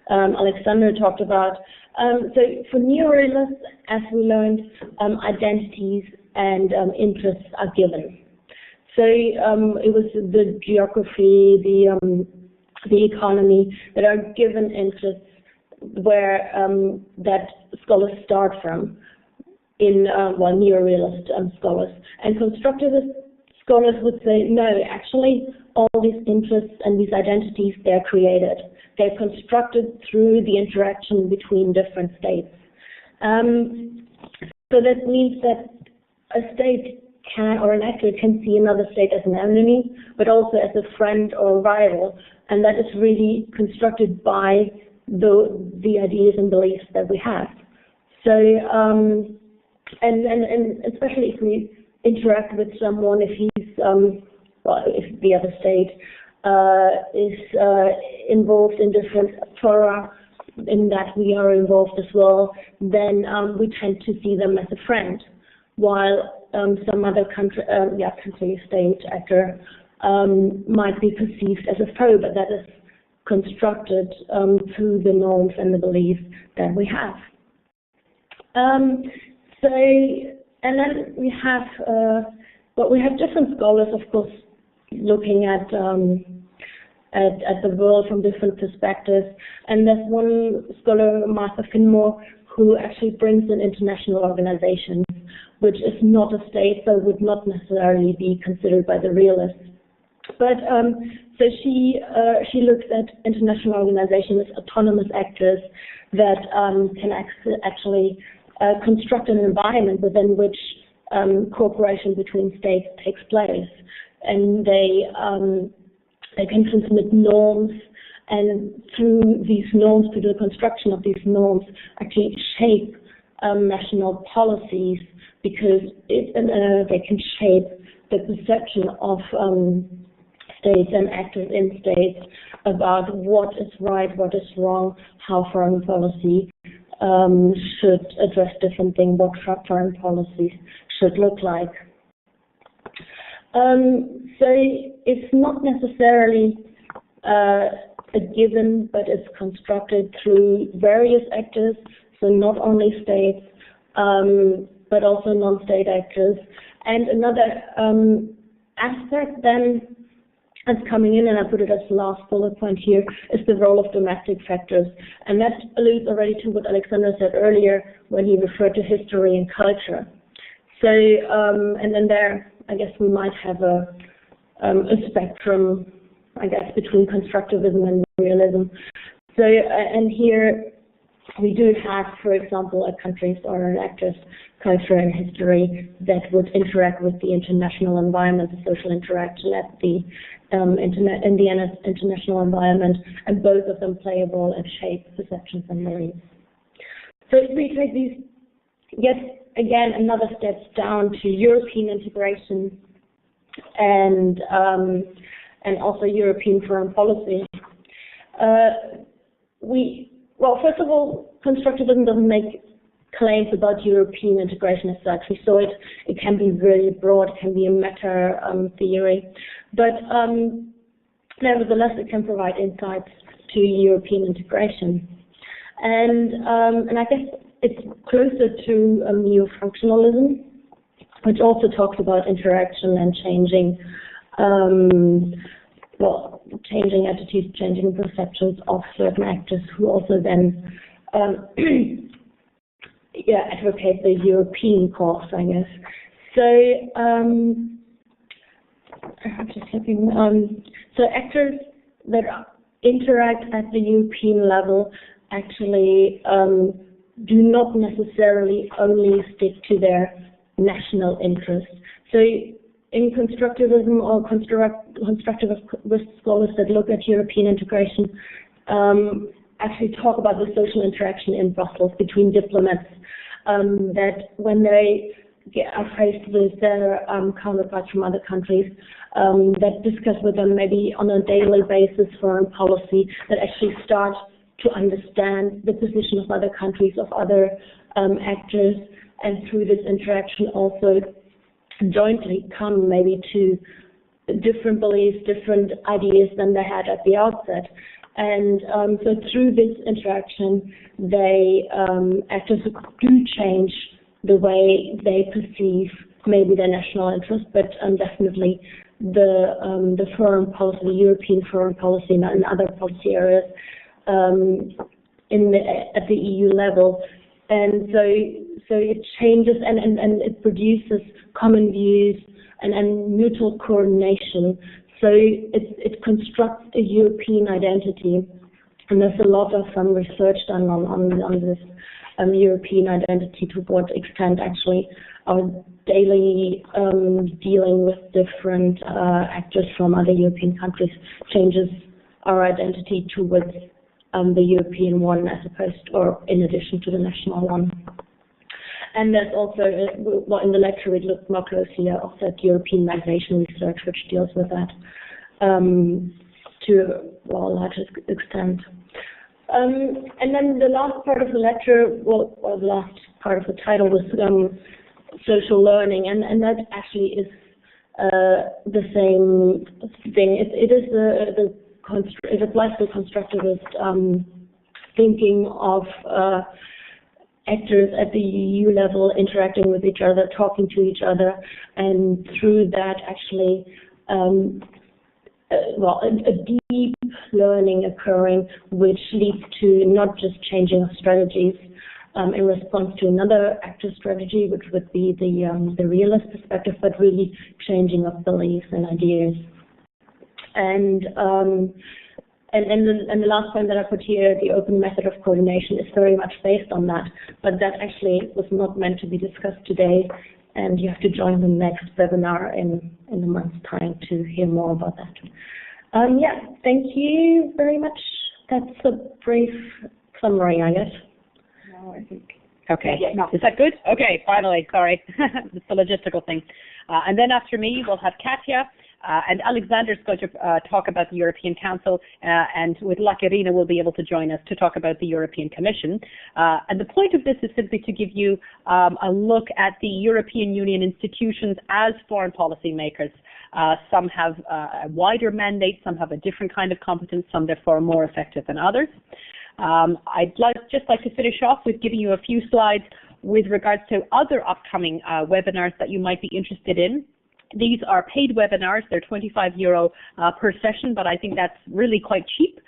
Speaker 4: Alexander talked about. So for neorealists, as we learned, identities and interests are given. So it was the geography, the economy that are given interests where that scholars start from in neorealist scholars. And constructivist scholars would say, no, actually all these interests and these identities, they're created. They're constructed through the interaction between different states. So that means that a state or an actor can see another state as an enemy, but also as a friend or rival, and that is really constructed by the ideas and beliefs that we have. So, and especially if we interact with someone, if he's, if the other state is involved in different fora, in that we are involved as well, then we tend to see them as a friend, while some other country, state actor might be perceived as a foe, but that is constructed through the norms and the beliefs that we have. And then we have, we have different scholars, of course, looking at the world from different perspectives. And there's one scholar, Martha Finmore, who actually brings in international organizations, which is not a state, so would not necessarily be considered by the realists. But so she looks at international organizations as autonomous actors that can actually construct an environment within which cooperation between states takes place, and they can transmit norms, and through these norms, through the construction of these norms, actually shape national policies, because they can shape the perception of states and actors in states about what is right, what is wrong, how foreign policy should address different things, what foreign policies should look like. So it's not necessarily a given, but it's constructed through various actors, so not only states, but also non-state actors. And another aspect then that's coming in, and I put it as the last bullet point here, is the role of domestic factors. And that alludes already to what Alexander said earlier when he referred to history and culture. So, and then there, I guess we might have a spectrum, I guess, between constructivism and realism. So, and here we do have, for example, a country's or an actor's culture and history that would interact with the international environment, the social interaction at the international environment, and both of them play a role and shape perceptions and beliefs. So if we take these, yet again, another steps down to European integration and also European foreign policy. Well, first of all, constructivism doesn't make claims about European integration as such. We saw it can be really broad, it can be a meta theory, but nevertheless it can provide insights to European integration. And I guess it's closer to neo-functionalism, which also talks about interaction and changing changing attitudes, changing perceptions of certain actors, who also then advocate the European cause, I guess. So just looking. So actors that interact at the European level actually do not necessarily only stick to their national interests. So in constructivism or constructivist scholars that look at European integration actually talk about the social interaction in Brussels between diplomats, that when they are faced with their counterparts from other countries, that discuss with them maybe on a daily basis foreign policy, that actually start to understand the position of other countries, of other actors, and through this interaction also jointly come maybe to different beliefs, different ideas than they had at the outset. And so through this interaction, they actors do change the way they perceive maybe their national interest, but definitely the foreign policy, the European foreign policy, and other policy areas at the EU level. And so it changes and it produces common views and mutual coordination. So it constructs a European identity, and there's a lot of research done on this European identity, to what extent actually our daily dealing with different actors from other European countries changes our identity towards the European one, as opposed or in addition to the national one. And there's also, in the lecture we looked more closely at also at European migration research, which deals with that to a larger extent. And then the last part of the lecture, or the last part of the title was social learning, and that actually is the same thing. It applies to constructivist thinking of actors at the EU level interacting with each other, talking to each other, and through that actually a deep learning occurring, which leads to not just changing of strategies in response to another actor strategy, which would be the realist perspective, but really changing of beliefs and ideas. And the last point that I put here, the open method of coordination, is very much based on that, but that actually was not meant to be discussed today, and you have to join the next webinar in a month's time to hear more about that. Yeah, thank you very much. That's a brief summary, I guess.
Speaker 1: No, I think.
Speaker 2: Okay, is that good? Okay, finally, sorry. It's the logistical thing. And then after me, we'll have Katja. And Alexander's going to talk about the European Council, and with luck, Irina will be able to join us to talk about the European Commission. And the point of this is simply to give you a look at the European Union institutions as foreign policy makers. Some have a wider mandate, some have a different kind of competence, some therefore are more effective than others. I'd just like to finish off with giving you a few slides with regards to other upcoming webinars that you might be interested in. These are paid webinars. They're €25 per session, but I think that's really quite cheap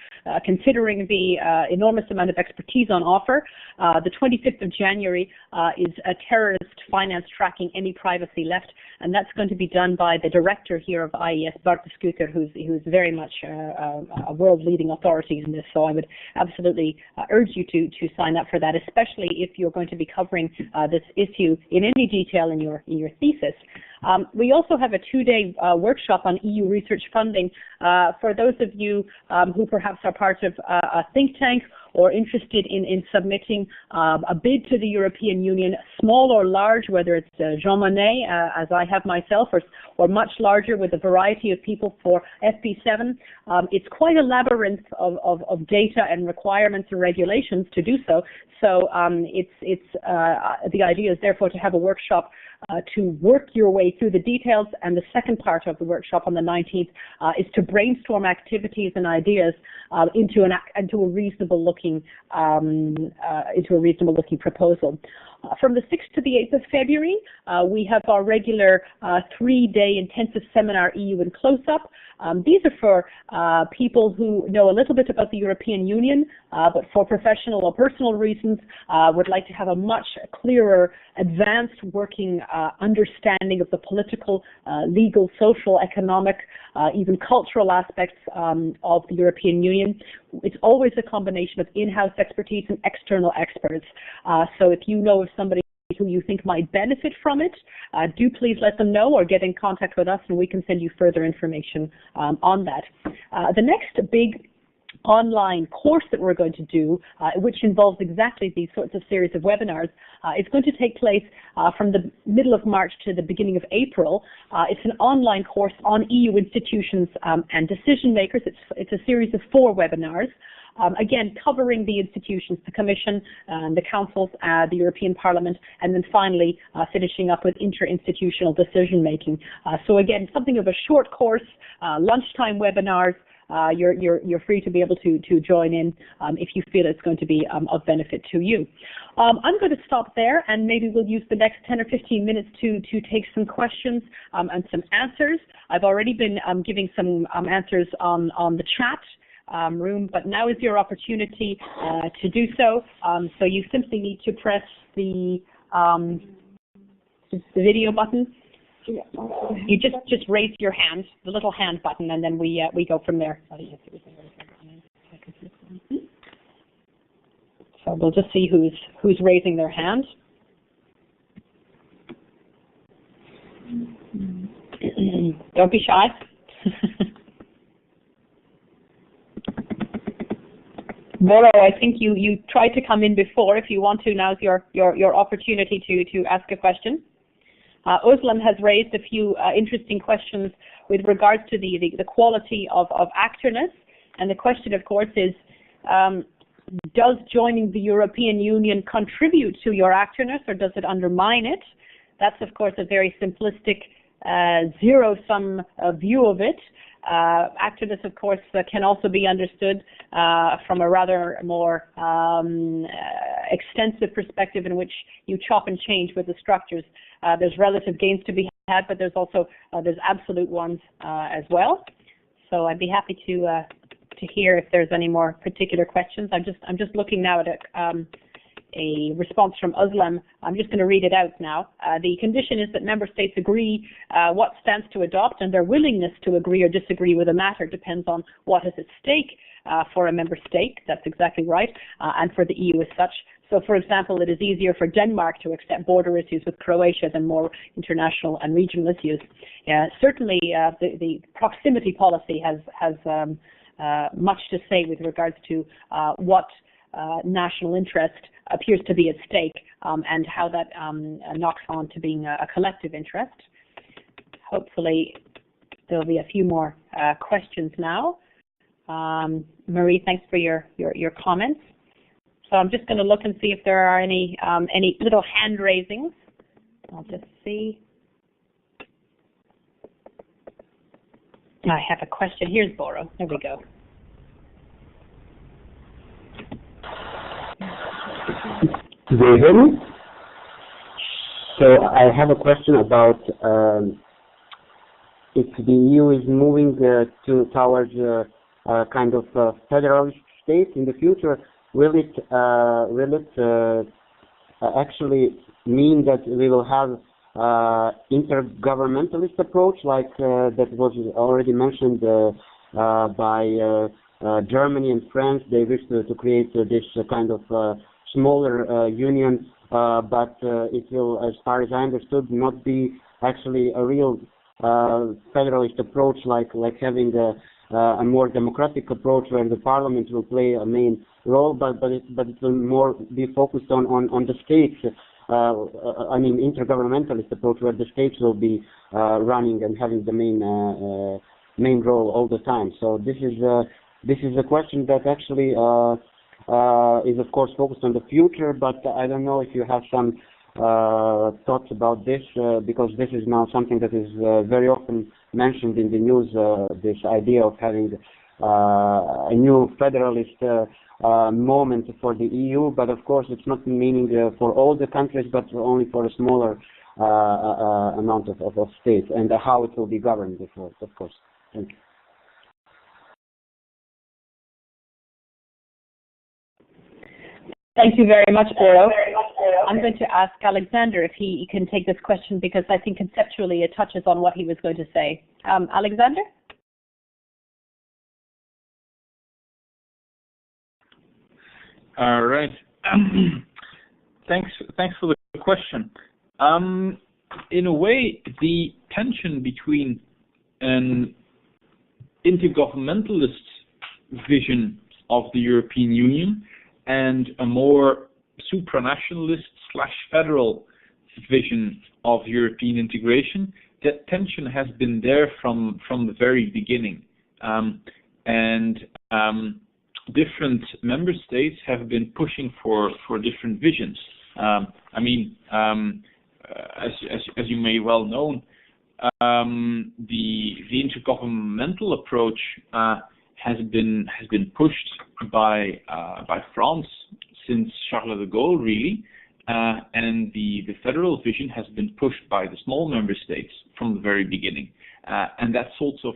Speaker 2: considering the enormous amount of expertise on offer. The 25th of January is a terrorist finance tracking any privacy left, and that's going to be done by the director here of IES, Bart de Schutter, who's very much a world-leading authority in this. So I would absolutely urge you to sign up for that, especially if you're going to be covering this issue in any detail in your thesis. We also have a 2-day workshop on EU research funding for those of you who perhaps are part of a think tank or interested in submitting a bid to the European Union, small or large, whether it's Jean Monnet, as I have myself, or much larger with a variety of people for FP7. It's quite a labyrinth of data and requirements and regulations to do so. So the idea is therefore to have a workshop to work your way through the details, and the second part of the workshop on the 19th is to brainstorm activities and ideas into a reasonable looking proposal. From the 6th to the 8th of February, we have our regular 3-day intensive seminar, EU in Close-Up. These are for people who know a little bit about the European Union, but for professional or personal reasons would like to have a much clearer, advanced working understanding of the political, legal, social, economic, even cultural aspects of the European Union. It's always a combination of in-house expertise and external experts. So if you know of somebody who you think might benefit from it, do please let them know or get in contact with us and we can send you further information on that. The next big online course that we're going to do, which involves exactly these sorts of series of webinars, is going to take place from the middle of March to the beginning of April. It's an online course on EU institutions and decision makers. It's a series of 4 webinars. Again, covering the institutions, the Commission, the Councils, the European Parliament, and then finally finishing up with interinstitutional decision making. So again, something of a short course, lunchtime webinars. You're free to be able to join in if you feel it's going to be of benefit to you. I'm going to stop there, and maybe we'll use the next 10 or 15 minutes to take some questions and some answers. I've already been giving some answers on the chat room, but now is your opportunity to do so. So you simply need to press the video button. You just raise your hand, the little hand button, and then we go from there. So we'll just see who's raising their hand. Don't be shy. Boro, I think you tried to come in before. If you want to, now's your opportunity to ask a question. Özlem has raised a few interesting questions with regards to the quality of actorness, and the question, of course, is does joining the European Union contribute to your actorness, or does it undermine it? That's, of course, a very simplistic zero-sum view of it. Actorness, of course, can also be understood from a rather more extensive perspective in which you chop and change with the structures. There's relative gains to be had, but there's also there's absolute ones as well. So I'd be happy to hear if there's any more particular questions. I'm just looking now at a response from Özlem. I'm just going to read it out now. The condition is that member states agree what stance to adopt, and their willingness to agree or disagree with a matter depends on what is at stake for a member state. That's exactly right, and for the EU as such. So, for example, it is easier for Denmark to accept border issues with Croatia than more international and regional issues. Certainly, the proximity policy has much to say with regards to what national interest appears to be at stake and how that knocks on to being a collective interest. Hopefully, there'll be a few more questions now. Marie, thanks for your comments. So I'm just going to look and see if there are any little hand raisings. I'll just see. I have a question. Here's Boro. There we go.
Speaker 5: Do you hear me? So I have a question about if the EU is moving towards a kind of federalist state in the future. Will it actually mean that we will have intergovernmentalist approach like that was already mentioned by Germany and France? They wish to create this kind of smaller union, but it will, as far as I understood, not be actually a real federalist approach like having a more democratic approach where the parliament will play a main role, but it will more be focused on the states. I mean, intergovernmentalist approach where the states will be running and having the main role all the time. So this is a question that actually is of course focused on the future, but I don't know if you have some thoughts about this because this is now something that is very often mentioned in the news. This idea of having a new federalist moment for the EU, but of course it's not meaning for all the countries, but only for a smaller amount of states, and how it will be governed, of course. Thank you.
Speaker 2: Thank you very much, Boro. I'm going to ask Alexander if he can take this question, because I think conceptually it touches on what he was going to say. Alexander?
Speaker 3: All right. Thanks for the question. In a way, the tension between an intergovernmentalist vision of the European Union and a more supranationalist/federal vision of European integration, that tension has been there from the very beginning. Different member states have been pushing for different visions. As you may well know, the intergovernmental approach has been pushed by France since Charles de Gaulle, really, and the federal vision has been pushed by the small member states from the very beginning, and that sort of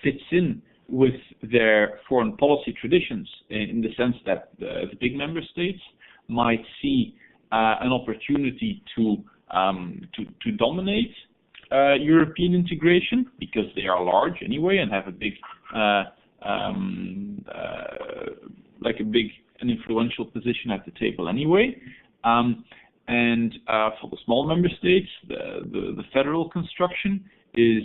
Speaker 3: fits in with their foreign policy traditions, in the sense that the big member states might see an opportunity to dominate European integration, because they are large anyway and have a big an influential position at the table anyway. And for the small member states, the federal construction is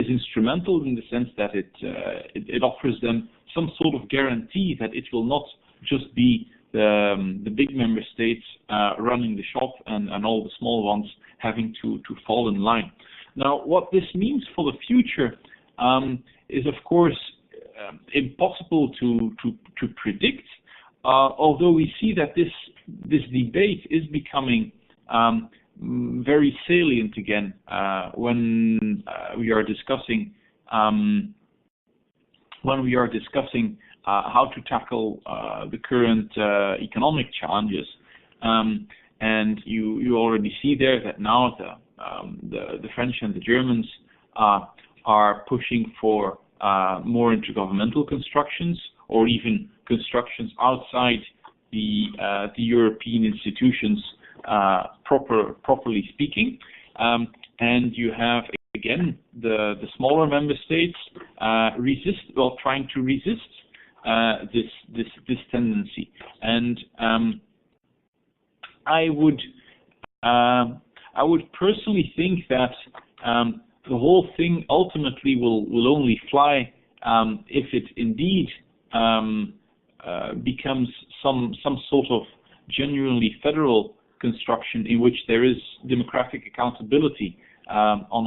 Speaker 3: instrumental in the sense that it offers them some sort of guarantee that it will not just be the big member states running the shop and all the small ones having to fall in line. Now, what this means for the future is, of course, impossible to predict. Although we see that this debate is becoming very salient again when we are discussing how to tackle the current economic challenges. And you already see there that now the French and the Germans are pushing for more intergovernmental constructions, or even constructions outside the European institutions, properly speaking. And you have again the smaller member states trying to resist this tendency. And I would personally think that the whole thing ultimately will only fly if it indeed becomes some sort of genuinely federal construction in which there is democratic accountability on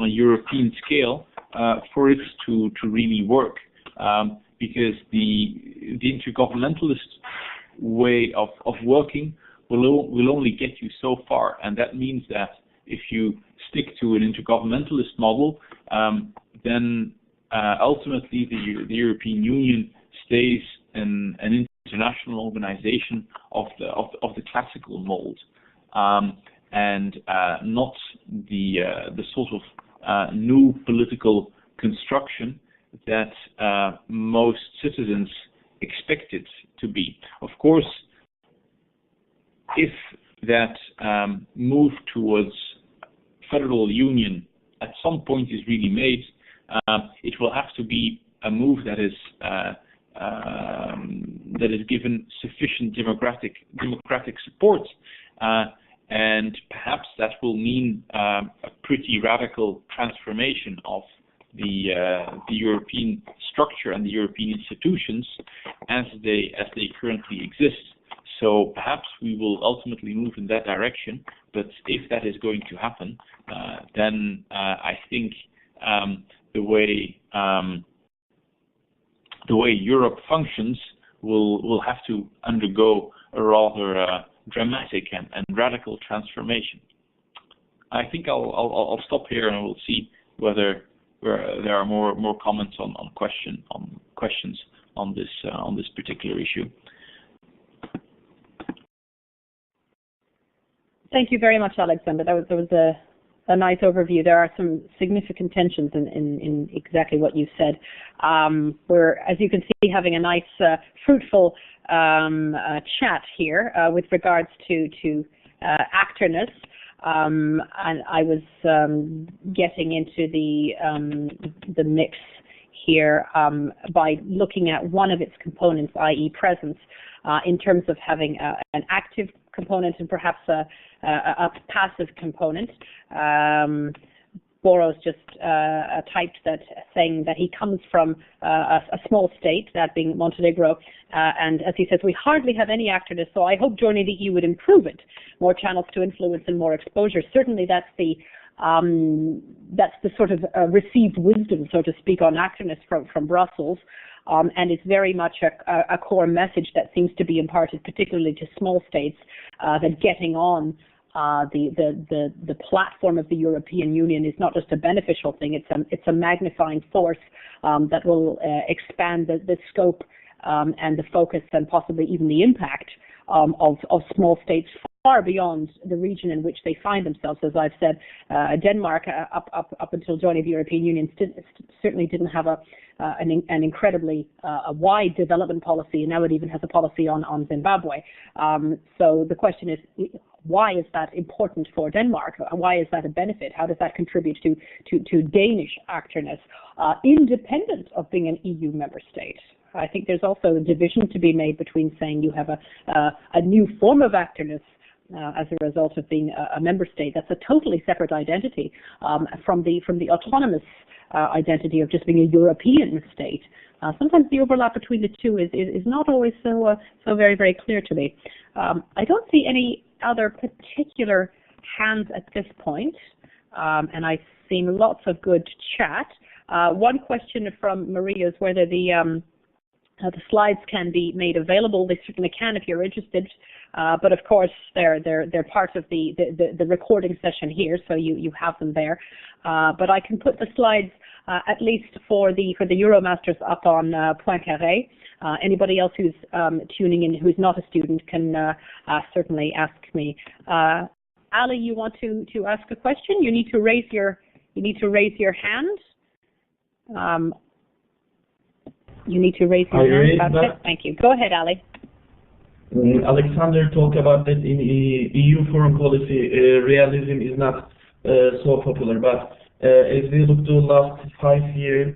Speaker 3: a European scale for it to really work, because the intergovernmentalist way of working will only get you so far, and that means that if you stick to an intergovernmentalist model, then ultimately the European Union stays an international organization of the classical mold, and not the sort of new political construction that most citizens expect it to be. Of course, if that move towards federal union at some point is really made, it will have to be a move that is given sufficient democratic support, and perhaps that will mean a pretty radical transformation of the European structure and the European institutions as they currently exist. So perhaps we will ultimately move in that direction. But if that is going to happen, then I think the way Europe functions will have to undergo a rather dramatic and radical transformation. I think I'll stop here, and we'll see whether where there are more comments on questions on this particular issue.
Speaker 2: Thank you very much, Alexander. That was a nice overview. There are some significant tensions in exactly what you said. We're, as you can see, having a nice, fruitful chat here with regards to actorness. And I was getting into the mix here by looking at one of its components, i.e. presence, in terms of having an active component and perhaps a passive component. Boros just typed that, saying that he comes from a small state, that being Montenegro, and as he says, we hardly have any actorness, so I hope joining the EU would improve it. More channels to influence and more exposure. Certainly that's the sort of received wisdom, so to speak, on actorness from Brussels. And it's very much a core message that seems to be imparted, particularly to small states, that getting on the platform of the European Union is not just a beneficial thing; it's a magnifying force that will expand the scope and the focus and possibly even the impact of small states far beyond the region in which they find themselves. As I've said, Denmark up until joining the European Union certainly didn't have an incredibly wide development policy, and now it even has a policy on Zimbabwe. So the question is, why is that important for Denmark? Why is that a benefit? How does that contribute to Danish actorness, independent of being an EU member state? I think there's also a division to be made between saying you have a new form of actorness as a result of being a member state. That's a totally separate identity from the autonomous identity of just being a European state. Sometimes the overlap between the two is not always so very, very clear to me. I don't see any other particular hands at this point, and I've seen lots of good chat. One question from Maria is whether the slides can be made available. They certainly can if you're interested, but of course they're part of the recording session here, so you have them there. But I can put the slides at least for the EuroMasters up on Poincaré. Anybody else who's tuning in who's not a student can certainly ask me. Ali, you want to ask a question? You need to raise your hand. You need to raise your hand. Thank you. Go ahead, Ali.
Speaker 6: Alexander talked about that in EU foreign policy, realism is not so popular, but as we look to the last 5 years,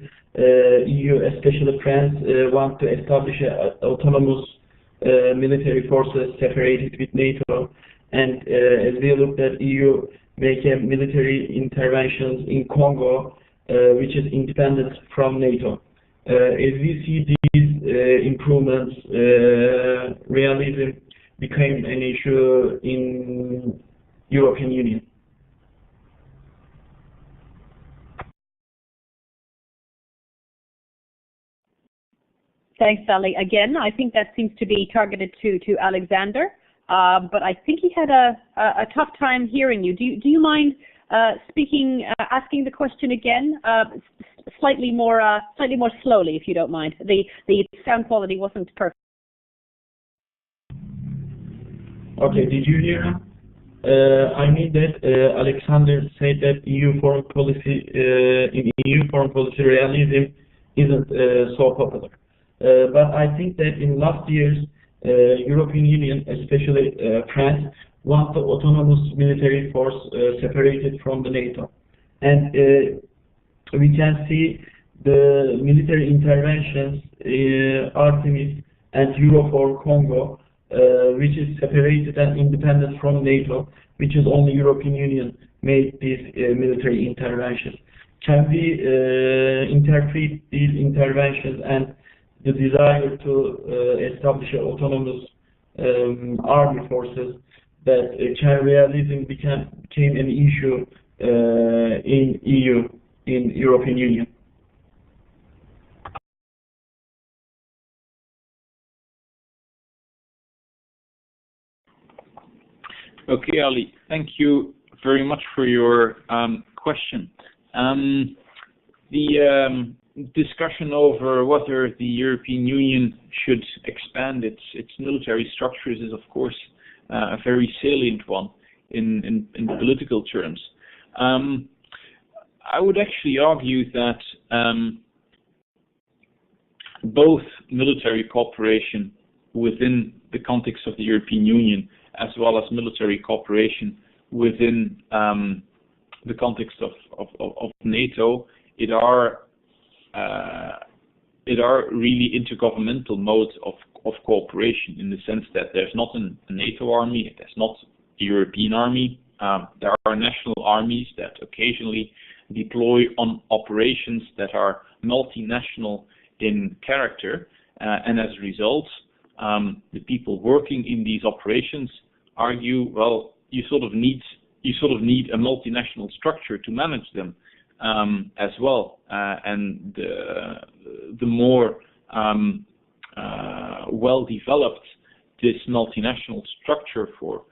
Speaker 6: EU, especially France, want to establish autonomous military forces separated with NATO, and as we looked at EU make military interventions in Congo, which is independent from NATO. As we see these improvements, realism became an issue in European Union.
Speaker 2: Thanks, Ali. Again, I think that seems to be targeted to Alexander, but I think he had a tough time hearing you. Do you mind asking the question again, slightly more slowly, if you don't mind? The sound quality wasn't perfect.
Speaker 6: Okay, did you hear him? I mean that Alexander said that EU foreign policy in EU foreign policy realism isn't so popular. But I think that in last years, European Union, especially France, want the autonomous military force separated from the NATO. And we can see the military interventions, Artemis and Eurofor Congo, which is separated and independent from NATO, which is only European Union made these military interventions. Can we interpret these interventions and the desire to establish autonomous army forces that realism became an issue in EU, in European Union?
Speaker 3: Okay, Ali, thank you very much for your question. The discussion over whether the European Union should expand its military structures is, of course, a very salient one in political terms. I would actually argue that both military cooperation within the context of the European Union as well as military cooperation within the context of NATO, it are really intergovernmental modes of cooperation, in the sense that there's not a NATO army, there's not a European army. There are national armies that occasionally deploy on operations that are multinational in character, and as a result, the people working in these operations argue, well, you sort of need a multinational structure to manage them as well, and the more well developed this multinational structure for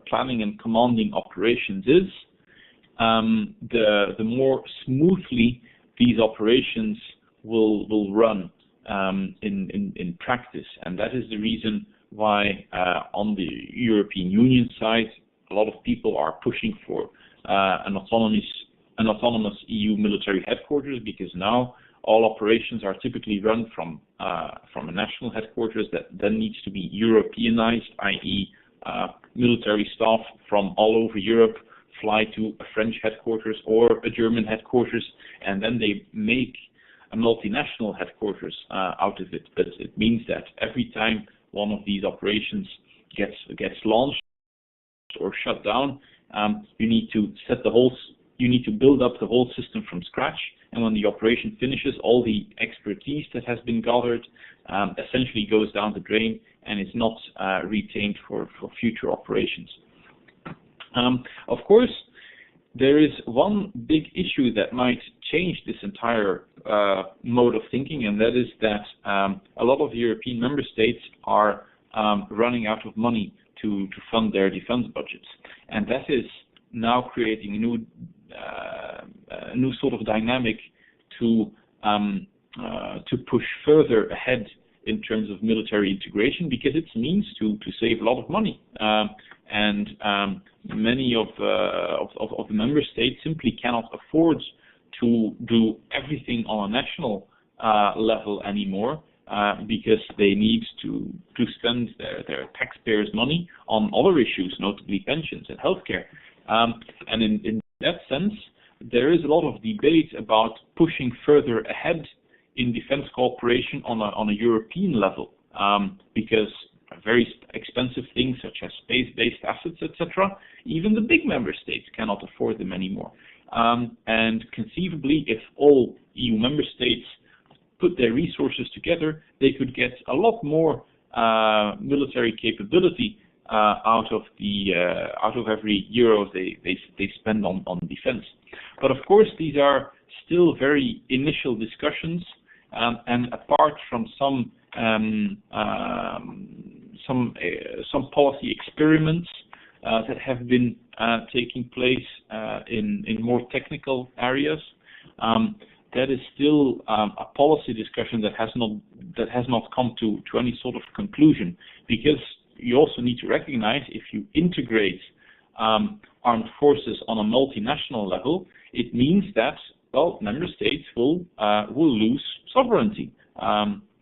Speaker 3: planning and commanding operations is, the more smoothly these operations will run in practice. And that is the reason why on the European Union side, a lot of people are pushing for an autonomous EU military headquarters, because now all operations are typically run from a national headquarters that then needs to be Europeanized, i.e. Military staff from all over Europe fly to a French headquarters or a German headquarters, and then they make a multinational headquarters out of it. But it means that every time one of these operations gets launched or shut down, you need to build up the whole system from scratch. And when the operation finishes, all the expertise that has been gathered essentially goes down the drain and is not retained for future operations. Of course, there is one big issue that might change this entire mode of thinking, and that is that a lot of the European member states are running out of money to fund their defense budgets. And that is now creating a new sort of dynamic to push further ahead in terms of military integration, because it's means to save a lot of money. And many of the member states simply cannot afford to do everything on a national level anymore, because they need to spend their taxpayers' money on other issues, notably pensions and healthcare. And in that sense, there is a lot of debate about pushing further ahead in defense cooperation on a European level, because very expensive things such as space-based assets, etc., even the big member states cannot afford them anymore. And conceivably, if all EU member states put their resources together, they could get a lot more military capability out of every euro they spend on defense. But of course, these are still very initial discussions, and apart from some policy experiments that have been taking place in more technical areas, that is still a policy discussion that has not come to any sort of conclusion, because you also need to recognize, if you integrate armed forces on a multinational level, it means that, well, member states will lose sovereignty.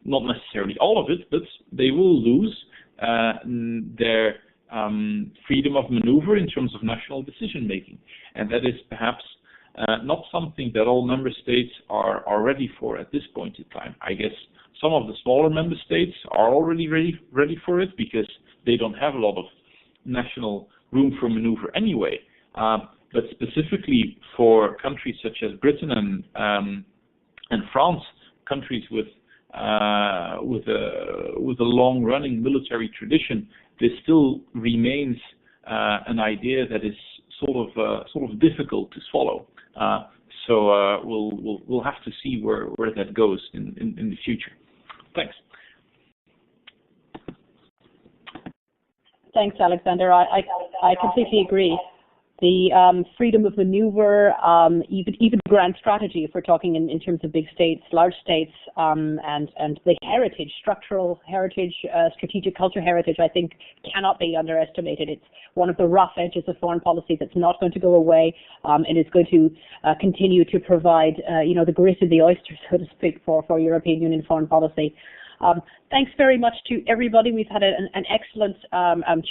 Speaker 3: Not necessarily all of it, but they will lose their freedom of maneuver in terms of national decision making. And that is perhaps not something that all member states are ready for at this point in time. I guess some of the smaller member states are already ready for it, because they don't have a lot of national room for maneuver anyway. But specifically for countries such as Britain and France, countries with a long-running military tradition, there still remains an idea that is sort of difficult to swallow. So we'll have to see where that goes in the future. Thanks.
Speaker 2: Thanks, Alexander. I completely agree. the freedom of maneuver, even grand strategy, if we're talking in terms of big states, large states, and the heritage, structural heritage, strategic culture heritage, I think cannot be underestimated. It's one of the rough edges of foreign policy that's not going to go away, and is going to continue to provide, the grit of the oyster, so to speak, for European Union foreign policy. Thanks very much to everybody. We've had an excellent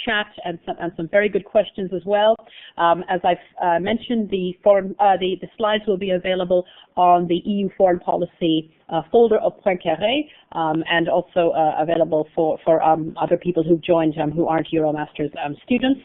Speaker 2: chat and some very good questions as well. As I've mentioned, the slides will be available on the EU foreign policy folder of Poincaré, and also available for other people who've joined who aren't EuroMasters students.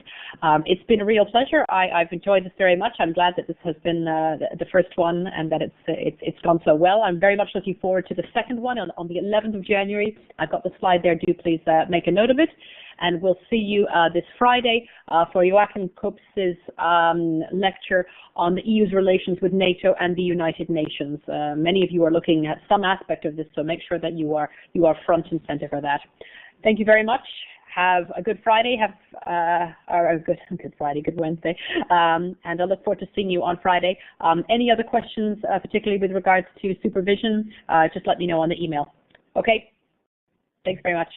Speaker 2: It's been a real pleasure. I've enjoyed this very much. I'm glad that this has been the first one and that it's gone so well. I'm very much looking forward to the second one on the 11th of January. I've got the slide there. Do please make a note of it. And we'll see you this Friday for Joachim Koops's lecture on the EU's relations with NATO and the United Nations. Many of you are looking at some aspect of this, so make sure that you are front and center for that. Thank you very much. Have a good Friday. Or a good Friday, good Wednesday, and I look forward to seeing you on Friday. Any other questions, particularly with regards to supervision? Just let me know on the email. Okay. Thanks very much.